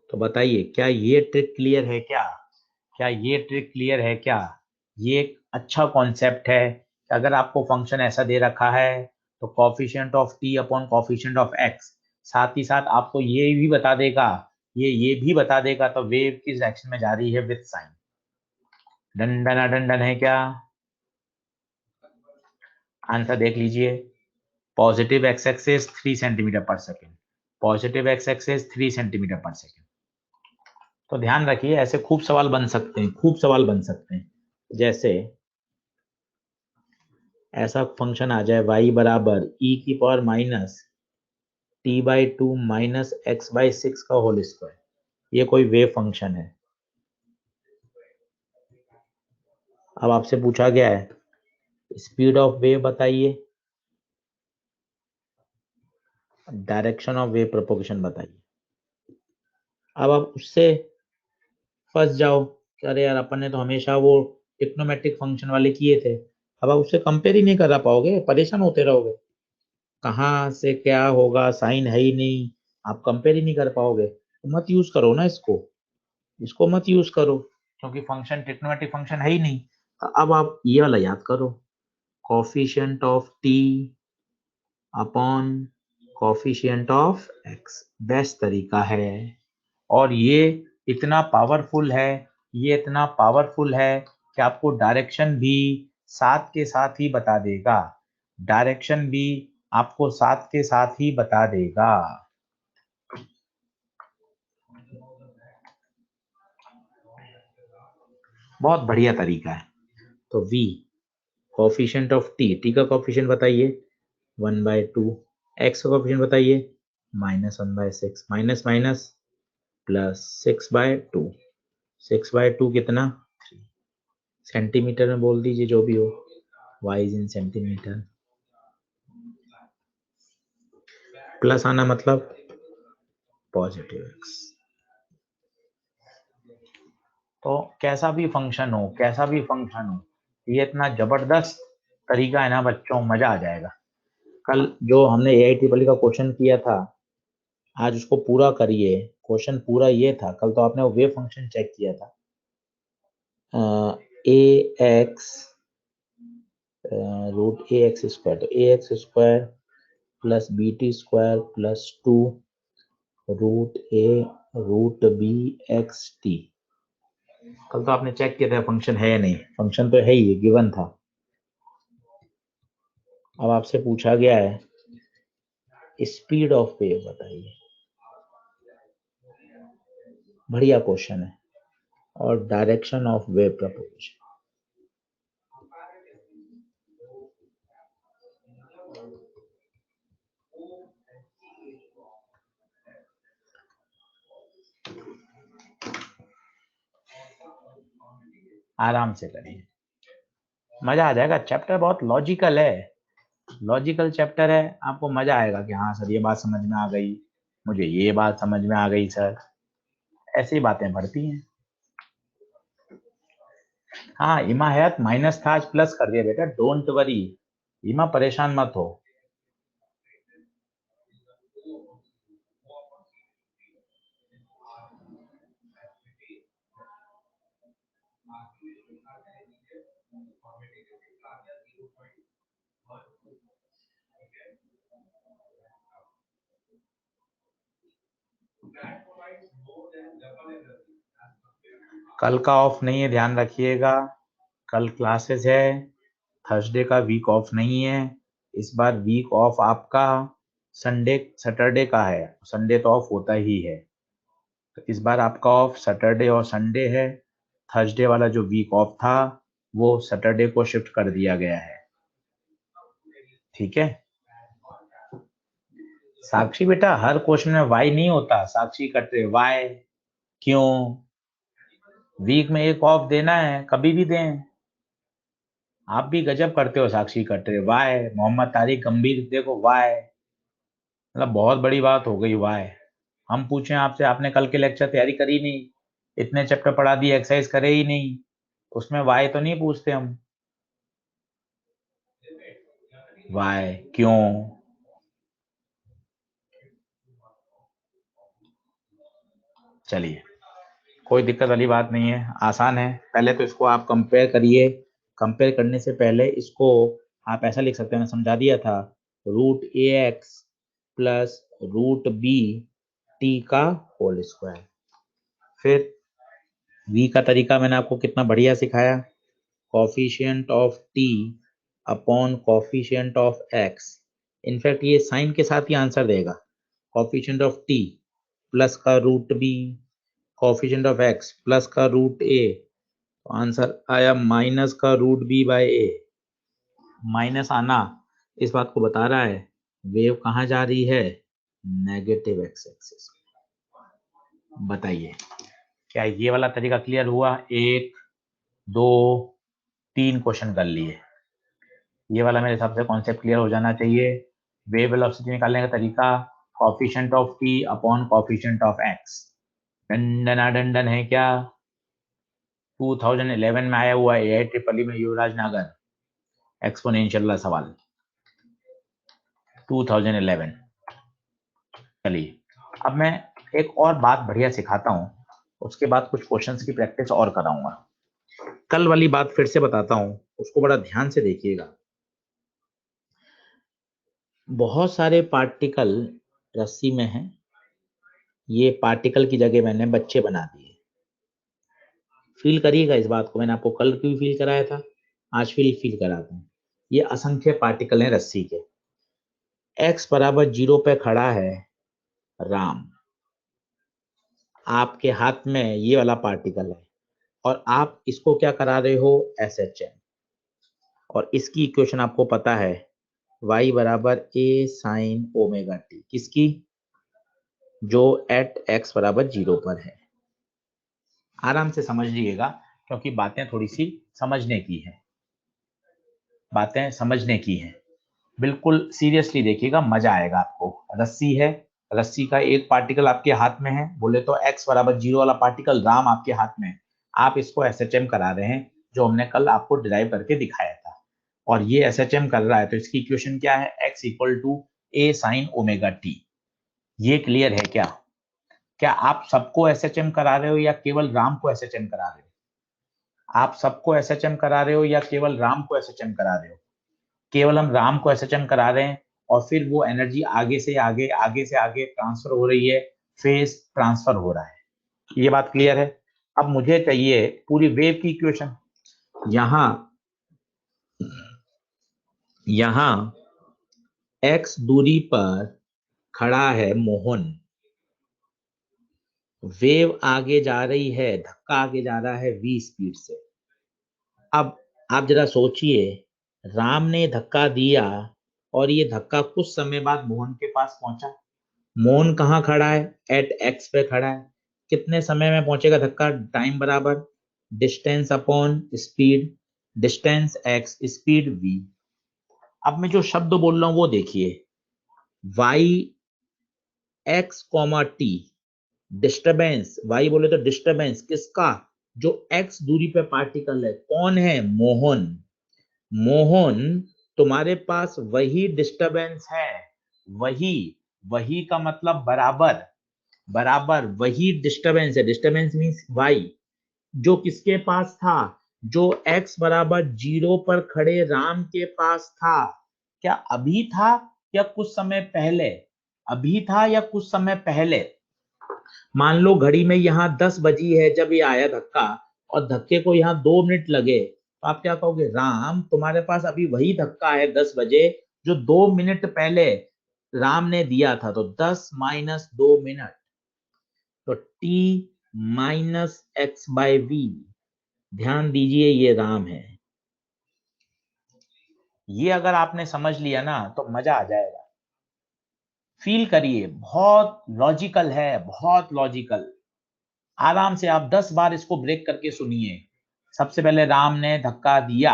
तो बताइए, क्या ये ट्रिक क्लियर है क्या? क्या ये ट्रिक क्लियर है क्या? ये एक अच्छा कॉन्सेप्ट है कि अगर आपको फंक्शन ऐसा दे रखा है तो coefficient of T upon coefficient of x, साथ ही साथ आपको ये भी बता देगा, ये भी बता देगा तो वेव किस डायरेक्शन में जा रही है विद साइन। डंडना डंडन है क्या? आंसर देख लीजिए, पॉजिटिव एक्स एक्सिस 3 सेंटीमीटर पर second, positive x axis 3 centimetre पर सेकेंड। तो ध्यान रखिए, ऐसे खूब सवाल बन सकते हैं, खूब सवाल बन सकते हैं। जैसे ऐसा फंक्शन आ जाए y बराबर e⁻t/2 -x/6 का होल स्क्वायर, ये कोई वेव फंक्शन है। अब आपसे पूछा गया है स्पीड ऑफ वेव बताइए, डायरेक्शन ऑफ वेव प्रोपोगेशन बताइए। अब आप उससे फंस जाओ कि अरे यार, अपन ने तो हमेशा वो ट्रिग्नोमेट्रिक फंक्शन वाले किए थे। अब आप उससे कंपेयर ही नहीं कर पाओगे, परेशान होते रहोगे, कहाँ से क्या होगा, साइन है ही नहीं, आप कंपेयर ही नहीं कर पाओगे। तो मत यूज करो ना इसको, इसको मत यूज करो, क्योंकि फंक्शन ट्रिग्नोमेट्रिक फंक्शन है ही नहीं। तो अब आप ये वाला याद करो, coefficient of T upon coefficient of x, best तरीका है। और ये इतना पावरफुल है, ये इतना पावरफुल है कि आपको डायरेक्शन भी साथ के साथ ही बता देगा, डायरेक्शन भी आपको साथ के साथ ही बता देगा। बहुत बढ़िया तरीका है। तो v कॉफिशिएंट ऑफ टी का कॉफिशिएंट बताइए 1/2, एक्स का कॉफिशिएंट बताइए -1/6, माइनस माइनस +6/2, 6/2 कितना, सेंटीमीटर में बोल दीजिए जो भी हो, y is in centimetre, plus आना मतलब पॉजिटिव एक्स। तो कैसा भी फंक्शन हो, कैसा भी फंक्शन हो, ये इतना जबरदस्त तरीका है ना बच्चों, मजा आ जाएगा। कल जो हमने AITREE का क्वेश्चन किया था, आज उसको पूरा करिए, क्वेश्चन पूरा ये था। कल तो आपने वो वेव फंक्शन चेक किया था, ax √ax², तो ax² plus BT² plus 2 √a√bxt। कल तो आपने चेक किया था फंक्शन है या नहीं, फंक्शन तो है ही, गिवन था। अब आपसे पूछा गया है स्पीड ऑफ वेव बताइए, बढ़िया क्वेश्चन है, और डायरेक्शन ऑफ वेव प्रोपोगेशन। आराम से करिए, मजा आ जाएगा। चैप्टर बहुत लॉजिकल है, लॉजिकल चैप्टर है, आपको मजा आएगा कि हाँ सर ये बात समझ में आ गई, मुझे ये बात समझ में आ गई सर, ऐसी बातें बढ़ती हैं। हाँ इमा हयात माइनस था, आज प्लस कर दिया बेटा, डोंट वरी, इमा परेशान मत हो। कल का ऑफ नहीं है, ध्यान रखिएगा, कल क्लासेस है, थर्सडे का वीक ऑफ नहीं है, इस बार वीक ऑफ आपका संडे सैटरडे का है, संडे तो ऑफ होता ही है, तो इस बार आपका ऑफ सैटरडे और संडे है। थर्सडे वाला जो वीक ऑफ था वो सैटरडे को शिफ्ट कर दिया गया है, ठीक है। साक्षी बेटा हर क्वेश्चन में वाई नहीं होता, साक्षी कट रहे वाई क्यों, वीक में एक ऑफ देना है, कभी भी दें। आप भी गजब करते हो साक्षी कटरे, वाई मोहम्मद तारिक गंभीर, देखो वाई, मतलब बहुत बड़ी बात हो गई वाई। हम पूछे आपसे, आपने कल के लेक्चर तैयारी करी नहीं, इतने चैप्टर पढ़ा दिए, एक्सरसाइज करे ही नहीं, उसमें वाई तो नहीं पूछते हम, वाई क्यों। चलिए कोई दिक्कत वाली बात नहीं है, आसान है। पहले तो इसको आप कंपेयर करिए, कंपेयर करने से पहले इसको आप ऐसा लिख सकते हैं, मैंने समझा दिया था, root A X plus root B T का होल स्क्वायर। फिर v का तरीका मैंने आपको कितना बढ़िया सिखाया, coefficient of t upon coefficient of x, in fact ये साइन के साथ ही आंसर देगा, कॉफिशिएंट ऑफ t प्लस का root b coefficient of x plus का रूट a, तो आंसर आया माइनस का root b by a। Minus आना इस बात को बता रहा है वेव कहाँ जा रही है, नेगेटिव एक्स एक्सिस। बताइए क्या ये वाला तरीका क्लियर हुआ, 1 2 3 क्वेश्चन कर लिए, ये वाला मेरे हिसाब से कॉन्सेप्ट क्लियर हो जाना चाहिए। वेव वेलोसिटी निकालने का तरीका, coefficient of t upon coefficient of x, डंडना डंडन है क्या, 2011 में आया हुआ है AIEEE में, युवराज नागर, एक्सपोनेंशियल वाला सवाल 2011। चलिए अब मैं एक और बात बढ़िया सिखाता हूँ, उसके बाद कुछ क्वेश्चंस की प्रैक्टिस और कराऊंगा। कल वाली बात फिर से बताता हूँ, उसको बड़ा ध्यान से देखिएगा। बहुत सारे पार्टिकल रस्सी में हैं, ये पार्टिकल की जगह मैंने बच्चे बना दिए। फील करिएगा इस बात को, मैंने आपको कल क्यों फील कराया था, आज फील कराता हूँ। ये असंख्य पार्टिकल हैं रस्सी के, x बराबर 0 पे खड़ा है राम, आपके हाथ में ये वाला पार्टिकल है, और आप इसको क्या करा रहे हो, SHM, और इसकी इक्वेशन आपको पता है y बराबर a साइन ओमेगा t, किसकी, जो एट x बराबर 0 पर है। आराम से समझ लीजिएगा क्योंकि बातें थोड़ी सी समझने की है, बातें समझने की हैं, बिल्कुल सीरियसली देखिएगा, मजा आएगा आपको। रस्सी है, रस्सी का एक पार्टिकल आपके हाथ में है, बोले तो x बराबर 0 वाला पार्टिकल राम आपके हाथ में है, आप इसको SHM करा रहे हैं, जो हमने कल आपको डिराइव करके दिखाया था, और ये SHM कर रहा है, तो इसकी इक्वेशन क्या है, x equal to a sine omega t। ये क्लियर है क्या, क्या आप सबको SHM करा रहे हो या केवल राम को SHM करा रहे हो, आप सबको SHM करा रहे हो या केवल राम को SHM करा रहे हो, केवल हम राम को SHM करा रहे हैं, और फिर वो एनर्जी आगे से आगे ट्रांसफर हो रही है, फेज ट्रांसफर हो रहा है, ये बात क्लियर है। अब मुझे चाहिए पूरी वेव की इक्वेशन, यहां x दूरी पर खड़ा है मोहन, वेव आगे जा रही है, धक्का आगे जा रहा है v स्पीड से। अब आप जरा सोचिए, राम ने धक्का दिया और ये धक्का कुछ समय बाद मोहन के पास पहुंचा, मोहन कहाँ खड़ा है, एट एक्स पे खड़ा है, कितने समय में पहुंचेगा धक्का, टाइम बराबर distance upon speed, distance x, speed v। अब मैं जो शब्द बोल रहा हूं वो देखिए, y x comma T, disturbance, y बोले तो डिस्टरबेंस किसका, जो x दूरी पे पार्टिकल है, कौन है, मोहन। मोहन, तुम्हारे पास वही डिस्टरबेंस है, वही, वही का मतलब बराबर, बराबर वही डिस्टरबेंस है, डिस्टरबेंस मींस y, जो किसके पास था, जो x बराबर 0 पर खड़े राम के पास था। क्या अभी था या कुछ समय पहले, अभी था या कुछ समय पहले। मान लो घड़ी में यहाँ 10 बजी है जब ये आया धक्का, और धक्के को यहाँ 2 मिनट लगे, तो आप क्या कहोगे, राम तुम्हारे पास अभी वही धक्का है 10 बजे जो 2 मिनट पहले राम ने दिया था, तो 10 माइनस 2 मिनट, तो t minus x by v. ध्यान दीजिए ये राम है। ये अगर आपने समझ लिया ना तो मजा आ जाएगा। फील करिए, बहुत लॉजिकल है, बहुत लॉजिकल। आराम से आप 10 बार इसको ब्रेक करके सुनिए। सबसे पहले राम ने धक्का दिया,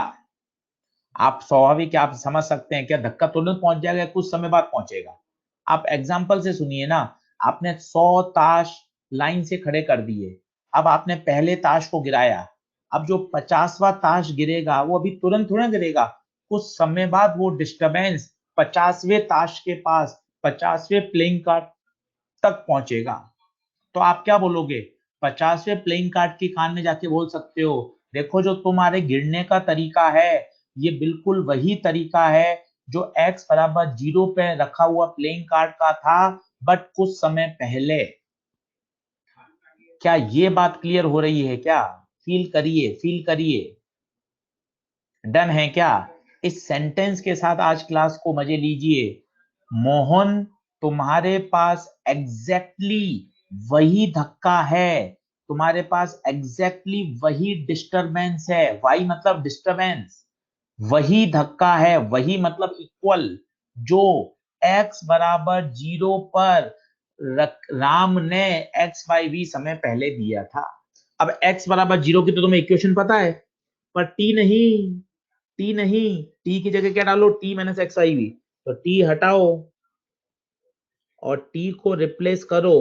आप स्वाभाविक आप समझ सकते हैं क्या धक्का तुरंत पहुंच जाएगा, कुछ समय बाद पहुंचेगा। आप एग्जाम्पल से सुनिए ना, आपने 100 ताश लाइन से खड़े कर दिए, अब आपने पहले ताश को गिराया, अब जो 50वां ताश गिरेगा वो अभी तुरंत थोड़ा गिरेगा, कुछ समय बाद वो डिस्टरबेंस 50वें ताश के पास, 50वें प्लेइंग कार्ड तक पहुंचेगा। तो आप क्या बोलोगे, 50वें प्लेइंग कार्ड के कान में जाके बोल सकते हो, देखो जो तुम्हारे गिरने का तरीका है ये बिल्कुल वही तरीका है जो x बराबर 0 पे रखा हुआ प्लेइंग कार्ड का था, बट कुछ समय पहले। क्या ये बात क्लियर हो रही है क्या, फील करिए, फील करिए। डन है क्या। इस सेंटेंस के साथ आज क्लास को मजे लीजिए। मोहन, तुम्हारे पास एग्जैक्टली वही धक्का है, तुम्हारे पास एग्जैक्टली वही डिस्टरबेंस है, वाई मतलब डिस्टरबेंस, वही धक्का है, वही मतलब इक्वल, जो x बराबर 0 पर राम ने x बाई वी समय पहले दिया था। अब x बराबर 0 की तो तुम्हें इक्वेशन पता है, पर t नहीं, टी नहीं, टी की जगह क्या डालो, t minus x by v, तो टी हटाओ और टी को रिप्लेस करो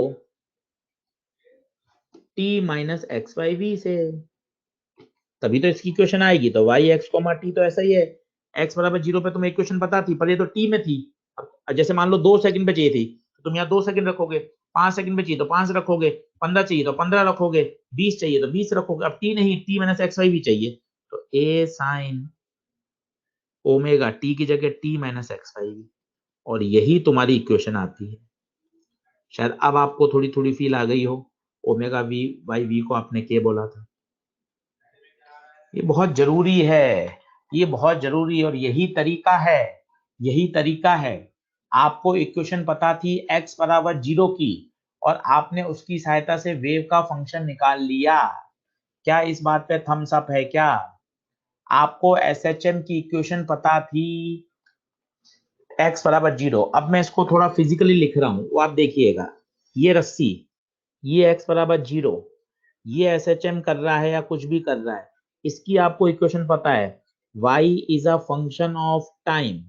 t minus x by v से, तभी तो इसकी इक्वेशन आएगी। तो वाई एक्स कॉमा टी तो ऐसा ही है, एक्स बराबर 0 पे तुम्हें इक्वेशन पता थी, पर ये तो टी में थी। अब जैसे मान लो 2 सेकंड पे चाहिए थी तो तुम यहाँ 2 सेकंड रखोगे, 5 सेकंड पे चाहिए तो 5 रखोगे, 15 चाहिए तो 15 रखोगे, 20 चाहिए तो 20 रखोगे। अब टी नहीं, t minus x by v चाहिए, तो ए साइन ओमेगा टी की जगह t minus x by v, और यही तुम्हारी इक्वेशन आती है। शायद अब आपको थोड़ी थोड़ी फील आ गई हो, ओमेगा वी बाई वी को आपने क्या बोला था। ये बहुत जरूरी है, ये बहुत जरूरी है, और यही तरीका है, यही तरीका है। आपको इक्वेशन पता थी x बराबर 0 की, और आपने उसकी सहायता से वेव का फंक्शन निकाल लिया। क्या इस बात पे थम्स अप है क्या। आपको एसएचएम की इक्वेशन पता थी x बराबर 0। अब मैं इसको थोड़ा फिजिकली लिख रहा हूं, वो आप देखिएगा। ये रस्सी, ये x बराबर 0, ये एसएचएम कर रहा है या कुछ भी कर रहा है, इसकी आपको इक्वेशन पता है, y is a function of time.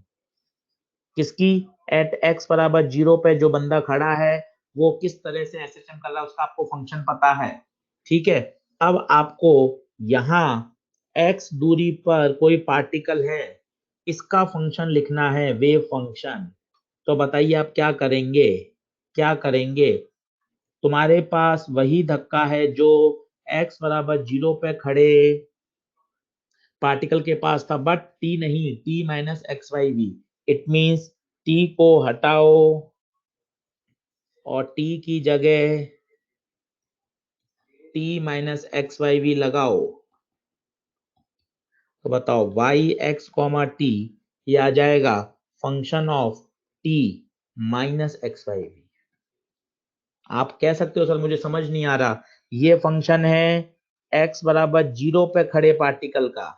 किसकी, एट x बराबर 0 पे जो बंदा खड़ा है वो किस तरह से एसएचएम कर रहा है उसका आपको फंक्शन पता है। ठीक है, अब आपको यहाँ x दूरी पर कोई पार्टिकल है, इसका फंक्शन लिखना है, वेव फंक्शन। तो बताइए आप क्या करेंगे, क्या करेंगे। तुम्हारे पास वही धक्का है जो x बराबर 0 पे खड़े पार्टिकल के पास था, बट t नहीं, t minus x by v. It means t को हटाओ और t की जगह t minus x by v लगाओ। तो बताओ y एक्स कॉमा टी, ये आ जाएगा function of t minus x by v. आप कह सकते हो सर मुझे समझ नहीं आ रहा, ये फंक्शन है x बराबर 0 पे खड़े पार्टिकल का,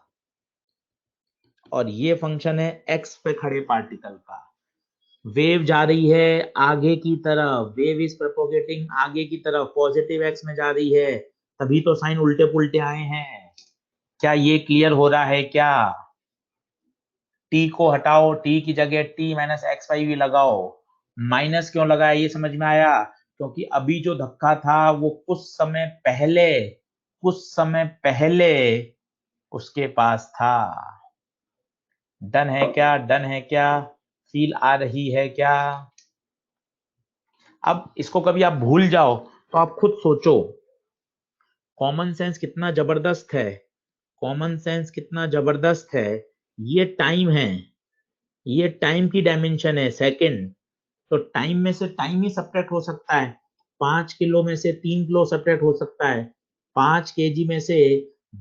और ये फंक्शन है x पे खड़े पार्टिकल का। वेव जा रही है आगे की तरफ, वेव इज प्रोपोगेटिंग आगे की तरफ, पॉजिटिव एक्स में जा रही है, तभी तो साइन उल्टे पुल्टे आए हैं। क्या ये क्लियर हो रहा है क्या? टी को हटाओ, टी की जगह टी माइनस एक्स वाई भी लगाओ। माइनस क्यों लगाया ये समझ में आया? क्योंकि अभी जो धक्का था वो कुछ समय पहले उसके पास था। डन है क्या? डन है क्या? फील आ रही है क्या? अब इसको कभी आप भूल जाओ तो आप खुद सोचो, कॉमन सेंस कितना जबरदस्त है। कॉमन सेंस कितना जबरदस्त है। ये टाइम है, ये टाइम की डायमेंशन है, सेकंड। तो टाइम में से टाइम ही सब्ट्रैक्ट हो सकता है। 5 किलो में से 3 किलो सब्ट्रैक्ट हो सकता है। 5 kg में से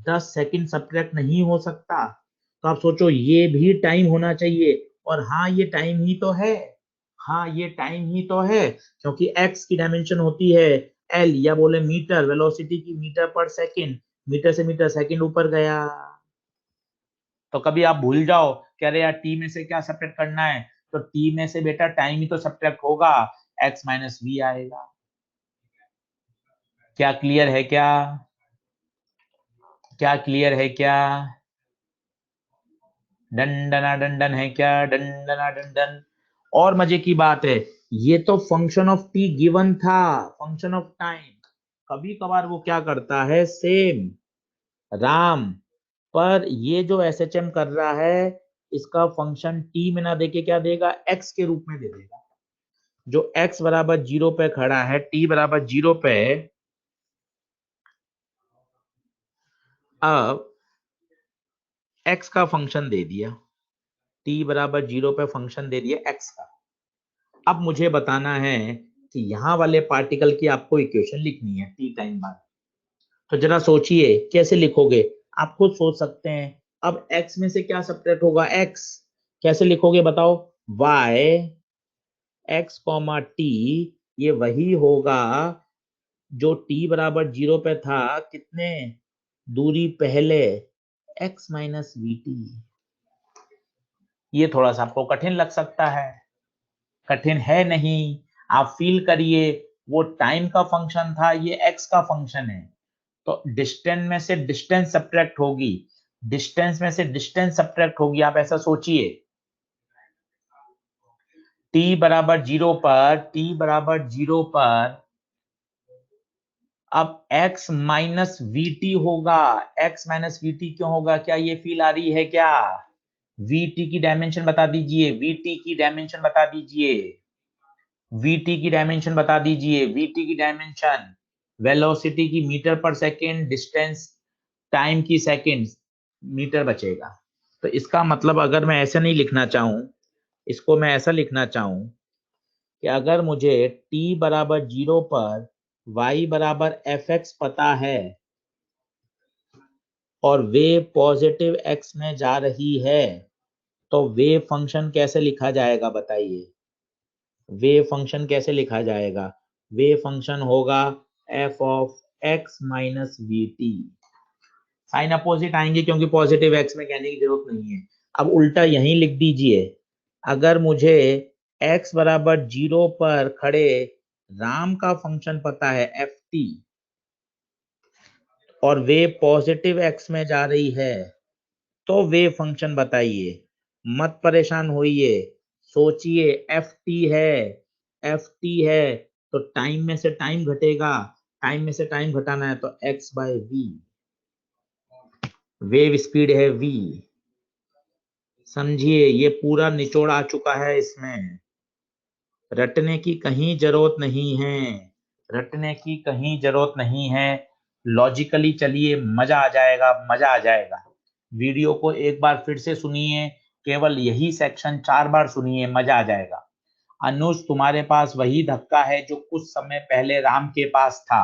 10 सेकंड सब्ट्रैक्ट नहीं हो सकता। तो आप सोचो ये भी टाइम होना चाहिए। और हाँ ये टाइम ही तो है। हाँ ये टाइम ही तो है, क्योंकि एक्स की डायमेंशन होती है एल, या बोले मीटर, वेलोसिटी की मीटर पर सेकंड। मीटर से मीटर सेकंड ऊपर गया। तो कभी आप भूल जाओ कह रहे यार टी में से क्या सब्ट्रैक्ट करना है, तो टी में से बेटा टाइम ही तो सब्ट्रैक्ट होगा, एक्स माइनस वी आएगा। क्या क्लियर है क्या? क्या क्लियर है क्या? डंडना डंडन है क्या? डंडना डंडन। और मजे की बात है, ये तो फंक्शन ऑफ टी गिवन था, फंक्शन ऑफ टाइम। कभी कभार वो क्या करता है, सेम राम, पर ये जो एसएचएम कर रहा है इसका फंक्शन टी में ना देके क्या देगा, एक्स के रूप में दे देगा। जो x बराबर 0 पे खड़ा है, t बराबर 0 पे, अब x का फंक्शन दे दिया, t बराबर 0 पे फंक्शन दे दिया x का। अब मुझे बताना है कि यहां वाले पार्टिकल की आपको इक्वेशन लिखनी है t टाइम बाद। तो जरा सोचिए कैसे लिखोगे, आप खुद सोच सकते हैं। अब x में से क्या सब्ट्रैक्ट होगा, x। कैसे लिखोगे बताओ, y x कॉमा टी, ये वही होगा जो t बराबर 0 पे था, कितने दूरी पहले, x माइनस वी टी। ये थोड़ा सा आपको कठिन लग सकता है, कठिन है नहीं। आप फील करिए, वो टाइम का फंक्शन था, ये x का फंक्शन है। तो डिस्टेंस में से डिस्टेंस सब्ट्रैक्ट होगी, डिस्टेंस में से डिस्टेंस सब्ट्रैक्ट होगी। आप ऐसा सोचिए, t बराबर 0 पर, t बराबर 0 पर अब x माइनस वी टी होगा। x माइनस वी टी क्यों होगा, क्या ये फील आ रही है क्या? vt की डायमेंशन बता दीजिए, vt की डायमेंशन बता दीजिए, vt की डायमेंशन बता दीजिए, vt की डायमेंशन वेलोसिटी की मीटर पर सेकेंड, डिस्टेंस टाइम की सेकेंड, मीटर बचेगा। तो इसका मतलब अगर मैं ऐसे नहीं लिखना चाहूं, इसको मैं ऐसा लिखना चाहूं कि अगर मुझे t बराबर 0 पर y बराबर एफ एक्स पता है और वेव पॉजिटिव x में जा रही है, तो वेव फंक्शन कैसे लिखा जाएगा बताइए? वेव फंक्शन कैसे लिखा जाएगा? वेव फंक्शन होगा f of x minus v t. Sign opposite आएंगे क्योंकि पॉजिटिव एक्स में कहने की जरूरत नहीं है। अब उल्टा यहीं लिख दीजिए, अगर मुझे x बराबर 0 पर खड़े राम का फंक्शन पता है एफ टी, और वेव पॉजिटिव एक्स में जा रही है, तो वेव फंक्शन बताइए। मत परेशान होइए, सोचिए, एफ टी है, एफ टी है, तो टाइम में से टाइम घटेगा, टाइम में से टाइम घटाना है तो x by v, wave speed है वी। समझिए, ये पूरा निचोड़ आ चुका है इसमें, रटने की कहीं जरूरत नहीं है, रटने की कहीं जरूरत नहीं है। लॉजिकली चलिए, मजा आ जाएगा, मजा आ जाएगा। वीडियो को एक बार फिर से सुनिए, केवल यही सेक्शन 4 बार सुनिए, मजा आ जाएगा। अनुज, तुम्हारे पास वही धक्का है जो कुछ समय पहले राम के पास था,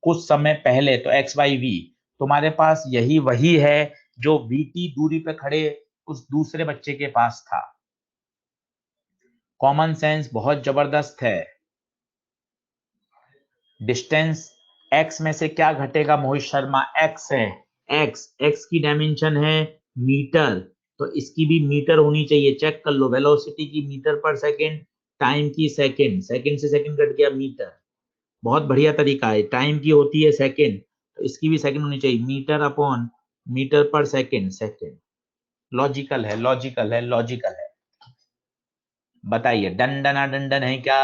कुछ समय पहले, तो एक्स वाई वी तुम्हारे पास यही वही है जो वी टी दूरी पे खड़े उस दूसरे बच्चे के पास था। कॉमन सेंस बहुत जबरदस्त है। डिस्टेंस x में से क्या घटेगा मोहित शर्मा, x है, x की डायमेंशन है मीटर, तो इसकी भी मीटर होनी चाहिए। चेक कर लो, वेलोसिटी की मीटर पर सेकेंड, टाइम की सेकेंड, सेकेंड से सेकेंड कट गया मीटर। बहुत बढ़िया तरीका है, टाइम की होती है सेकेंड, तो तो इसकी भी सेकंड होनी चाहिए, मीटर अपॉन मीटर पर सेकंड, सेकंड। लॉजिकल है, लॉजिकल है, लॉजिकल है। बताइए डंडना डंडन है क्या?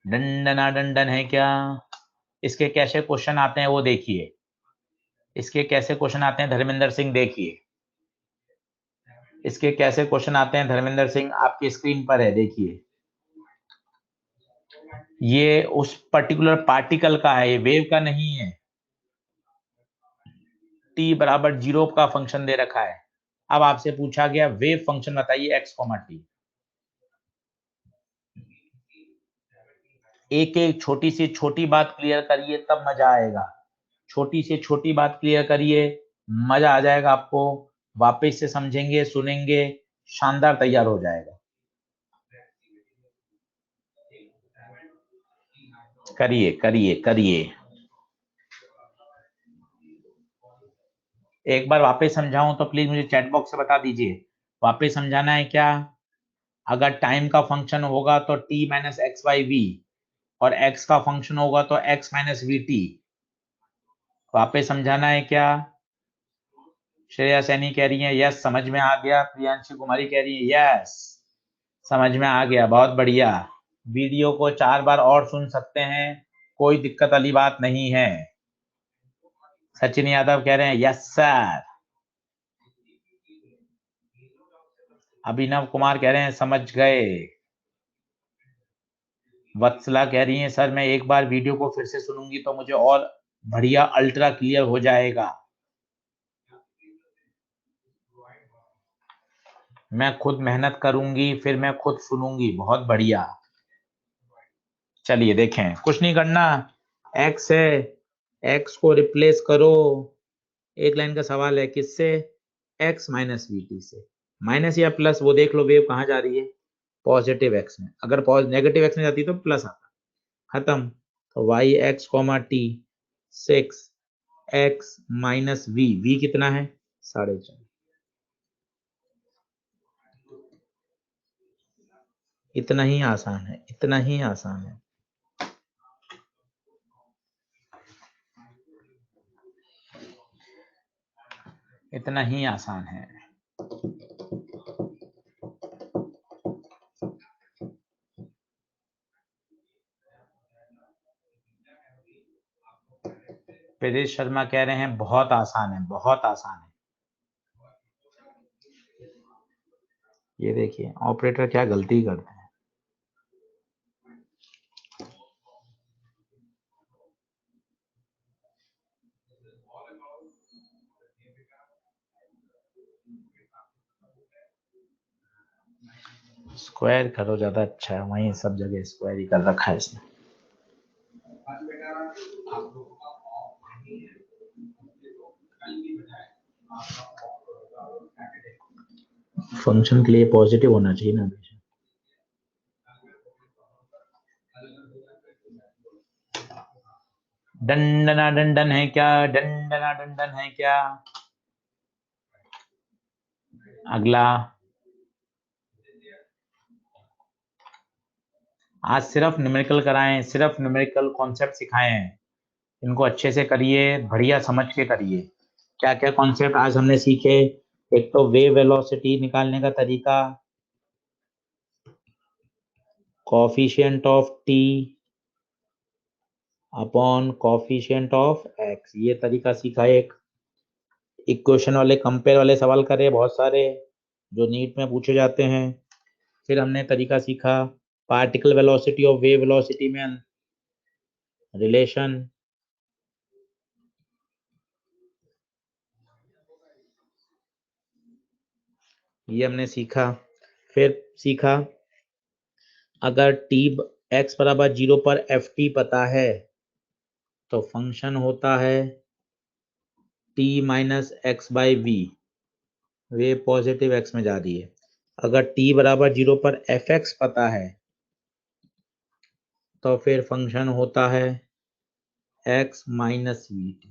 डंडना डंडन है क्या? इसके कैसे क्वेश्चन आते हैं वो देखिए, इसके कैसे क्वेश्चन आते हैं धर्मेंद्र सिंह, देखिए इसके कैसे क्वेश्चन आते हैं धर्मेंद्र सिंह, आपकी स्क्रीन पर है, देखिए। ये उस पर्टिकुलर पार्टिकल का है, ये वेव का नहीं है। t बराबर 0 का फंक्शन दे रखा है। अब आपसे पूछा गया वेव फंक्शन बताइए x, t। एक एक छोटी से छोटी बात क्लियर करिए तब मजा आएगा। छोटी से छोटी बात क्लियर करिए, मजा आ जाएगा आपको। वापस से समझेंगे, सुनेंगे, शानदार तैयार हो जाएगा। करिए करिए करिए। एक बार वापस समझाऊं तो प्लीज मुझे चैट बॉक्स से बता दीजिए, वापस समझाना है क्या? अगर टाइम का फंक्शन होगा तो t minus x by v, और x का फंक्शन होगा तो x माइनस वी टी। वापस समझाना है क्या? श्रेया सैनी कह रही है यस समझ में आ गया। प्रियांशी कुमारी कह रही है यस समझ में आ गया, बहुत बढ़िया। वीडियो को 4 बार और सुन सकते हैं, कोई दिक्कत वाली बात नहीं है। सचिन यादव कह रहे हैं यस सर। अभिनव कुमार कह रहे हैं समझ गए। वत्सला कह रही है सर मैं एक बार वीडियो को फिर से सुनूंगी तो मुझे और बढ़िया अल्ट्रा क्लियर हो जाएगा। मैं खुद मेहनत करूंगी, फिर मैं खुद सुनूंगी। बहुत बढ़िया। चलिए देखें, कुछ नहीं करना, x है, x को रिप्लेस करो। एक लाइन का सवाल है, किससे? x माइनस वी टी से। माइनस या प्लस वो देख लो, वेव कहाँ जा रही है? पॉजिटिव x में। अगर नेगेटिव x में जाती तो प्लस आता। खत्म। तो y x comma t 6 x minus v, v कितना है? 4.5। इतना ही आसान है, इतना ही आसान है। इतना ही आसान है। प्रीति शर्मा कह रहे हैं बहुत आसान है, बहुत आसान है। ये देखिए ऑपरेटर क्या गलती करते हैं। स्क्वायर करो ज्यादा अच्छा है, वहीं सब जगह स्क्वायर ही कर रखा है इसने। फंक्शन के लिए पॉजिटिव होना चाहिए ना हमेशा। डंडना डंडन है क्या? डंडना डंडन है क्या? अगला, आज सिर्फ न्यूमेरिकल कराएं, सिर्फ न्यूमेरिकल कॉन्सेप्ट सिखाएं हैं। इनको अच्छे से करिए, बढ़िया समझ के करिए। क्या क्या कॉन्सेप्ट आज हमने सीखे? एक तो वेव वेलोसिटी निकालने का तरीका, coefficient of T upon coefficient of x, ये तरीका सीखा। एक इक्वेशन वाले कंपेयर वाले सवाल करे बहुत सारे जो नीट में पूछे जाते हैं। फिर हमने तरीका सीखा पार्टिकल वेलोसिटी और वेव वेलोसिटी में रिलेशन। ये हमने सीखा। फिर सीखा अगर टी एक्स बराबर 0 पर एफ टी पता है तो फंक्शन होता है t minus x by v, वे पॉजिटिव एक्स में जा रही है। अगर टी बराबर 0 पर एफ एक्स पता है तो फिर फंक्शन होता है एक्स माइनस वी टी।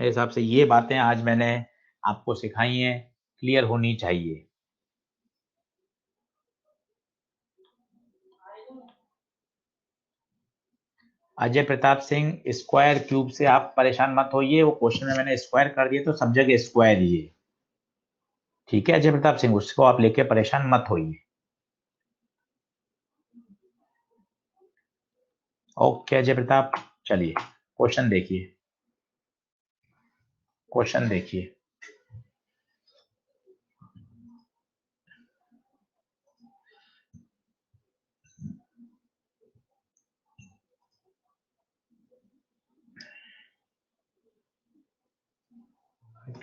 मेरे हिसाब से ये बातें आज मैंने आपको सिखाई हैं, क्लियर होनी चाहिए। अजय प्रताप सिंह, स्क्वायर क्यूब से आप परेशान मत होइए, वो क्वेश्चन में मैंने स्क्वायर कर दिया तो सब जगह स्क्वायर ही है। ठीक है अजय प्रताप सिंह, उसको आप लेके परेशान मत होइए। ओके अजय प्रताप, चलिए क्वेश्चन देखिए, क्वेश्चन देखिए।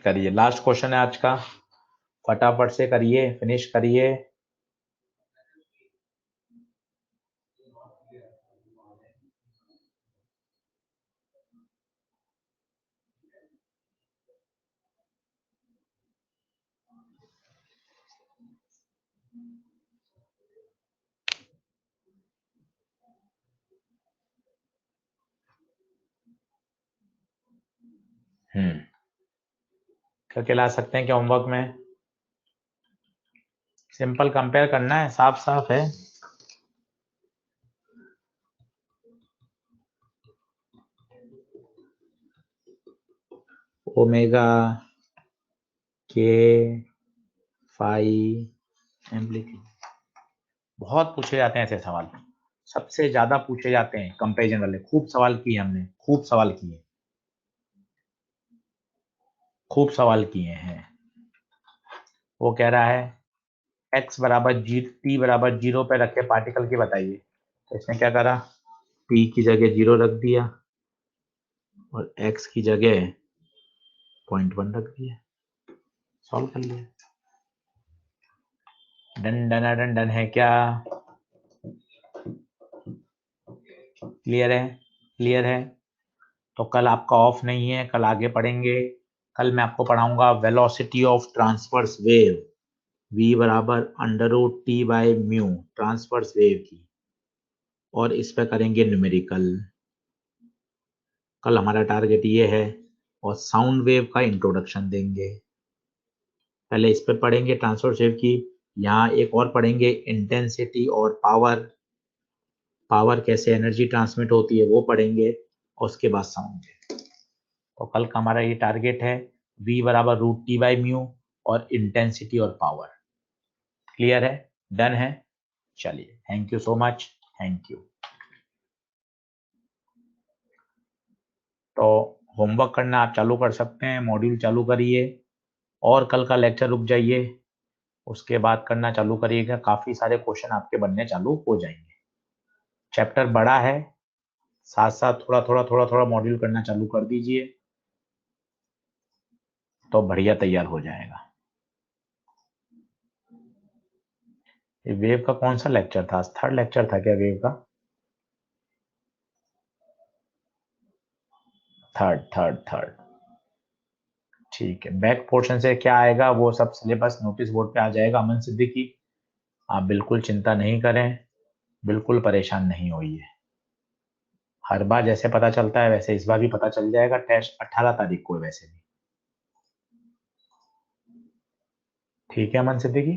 करिए, लास्ट क्वेश्चन है आज का, फटाफट से करिए, फिनिश करिए। करके ला सकते हैं क्या होमवर्क में? सिंपल कंपेयर करना है, साफ साफ है। ओमेगा के फाई एम्पलीट्यूड, बहुत पूछे जाते हैं ऐसे सवाल, सबसे ज्यादा पूछे जाते हैं कंपैरिजन वाले। खूब सवाल किए हमने, खूब सवाल किए, खूब सवाल किए हैं। वो कह रहा है x बराबर जी, t बराबर 0 पे रखे पार्टिकल की बताइए। तो इसने क्या करा, p की जगह 0 रख दिया और x की जगह 0.1 रख दिया, सॉल्व कर लिया। डन डन डन डन है क्या? क्लियर है? क्लियर है? तो कल आपका ऑफ नहीं है, कल आगे पढ़ेंगे। कल मैं आपको पढ़ाऊंगा velocity of transverse wave, v बराबर √t/μ ट्रांसवर्स वेव की, और इस पे करेंगे न्यूमेरिकल। कल हमारा टारगेट ये है, और साउंड वेव का इंट्रोडक्शन देंगे। पहले इस पे पढ़ेंगे ट्रांसवर्स वेव की, यहाँ एक और पढ़ेंगे इंटेंसिटी और पावर, पावर कैसे एनर्जी ट्रांसमिट होती है वो पढ़ेंगे, और उसके बाद साउंड वेव। तो कल का हमारा ये टारगेट है, v बराबर √t/μ और इंटेंसिटी और पावर। क्लियर है? डन है? चलिए, thank you so much, thank you. तो होमवर्क करना आप चालू कर सकते हैं, मॉड्यूल चालू करिए, और कल का लेक्चर रुक जाइए, उसके बाद करना चालू करिएगा, काफी सारे क्वेश्चन आपके बनने चालू हो जाएंगे। चैप्टर बड़ा है, साथ साथ थोड़ा थोड़ा मॉड्यूल करना चालू कर दीजिए, तो बढ़िया तैयार हो जाएगा। ये वेव का कौन सा लेक्चर था? थर्ड लेक्चर था क्या वेव का? थर्ड। ठीक है, बैक पोर्शन से क्या आएगा वो सब सिलेबस नोटिस बोर्ड पे आ जाएगा अमन सिद्दीकी, आप बिल्कुल चिंता नहीं करें, बिल्कुल परेशान नहीं होइए। हर बार जैसे पता चलता है वैसे इस बार भी पता चल जाएगा, टेस्ट 18 तारीख को है वैसे भी। ठीक है अमन सिद्दीकी।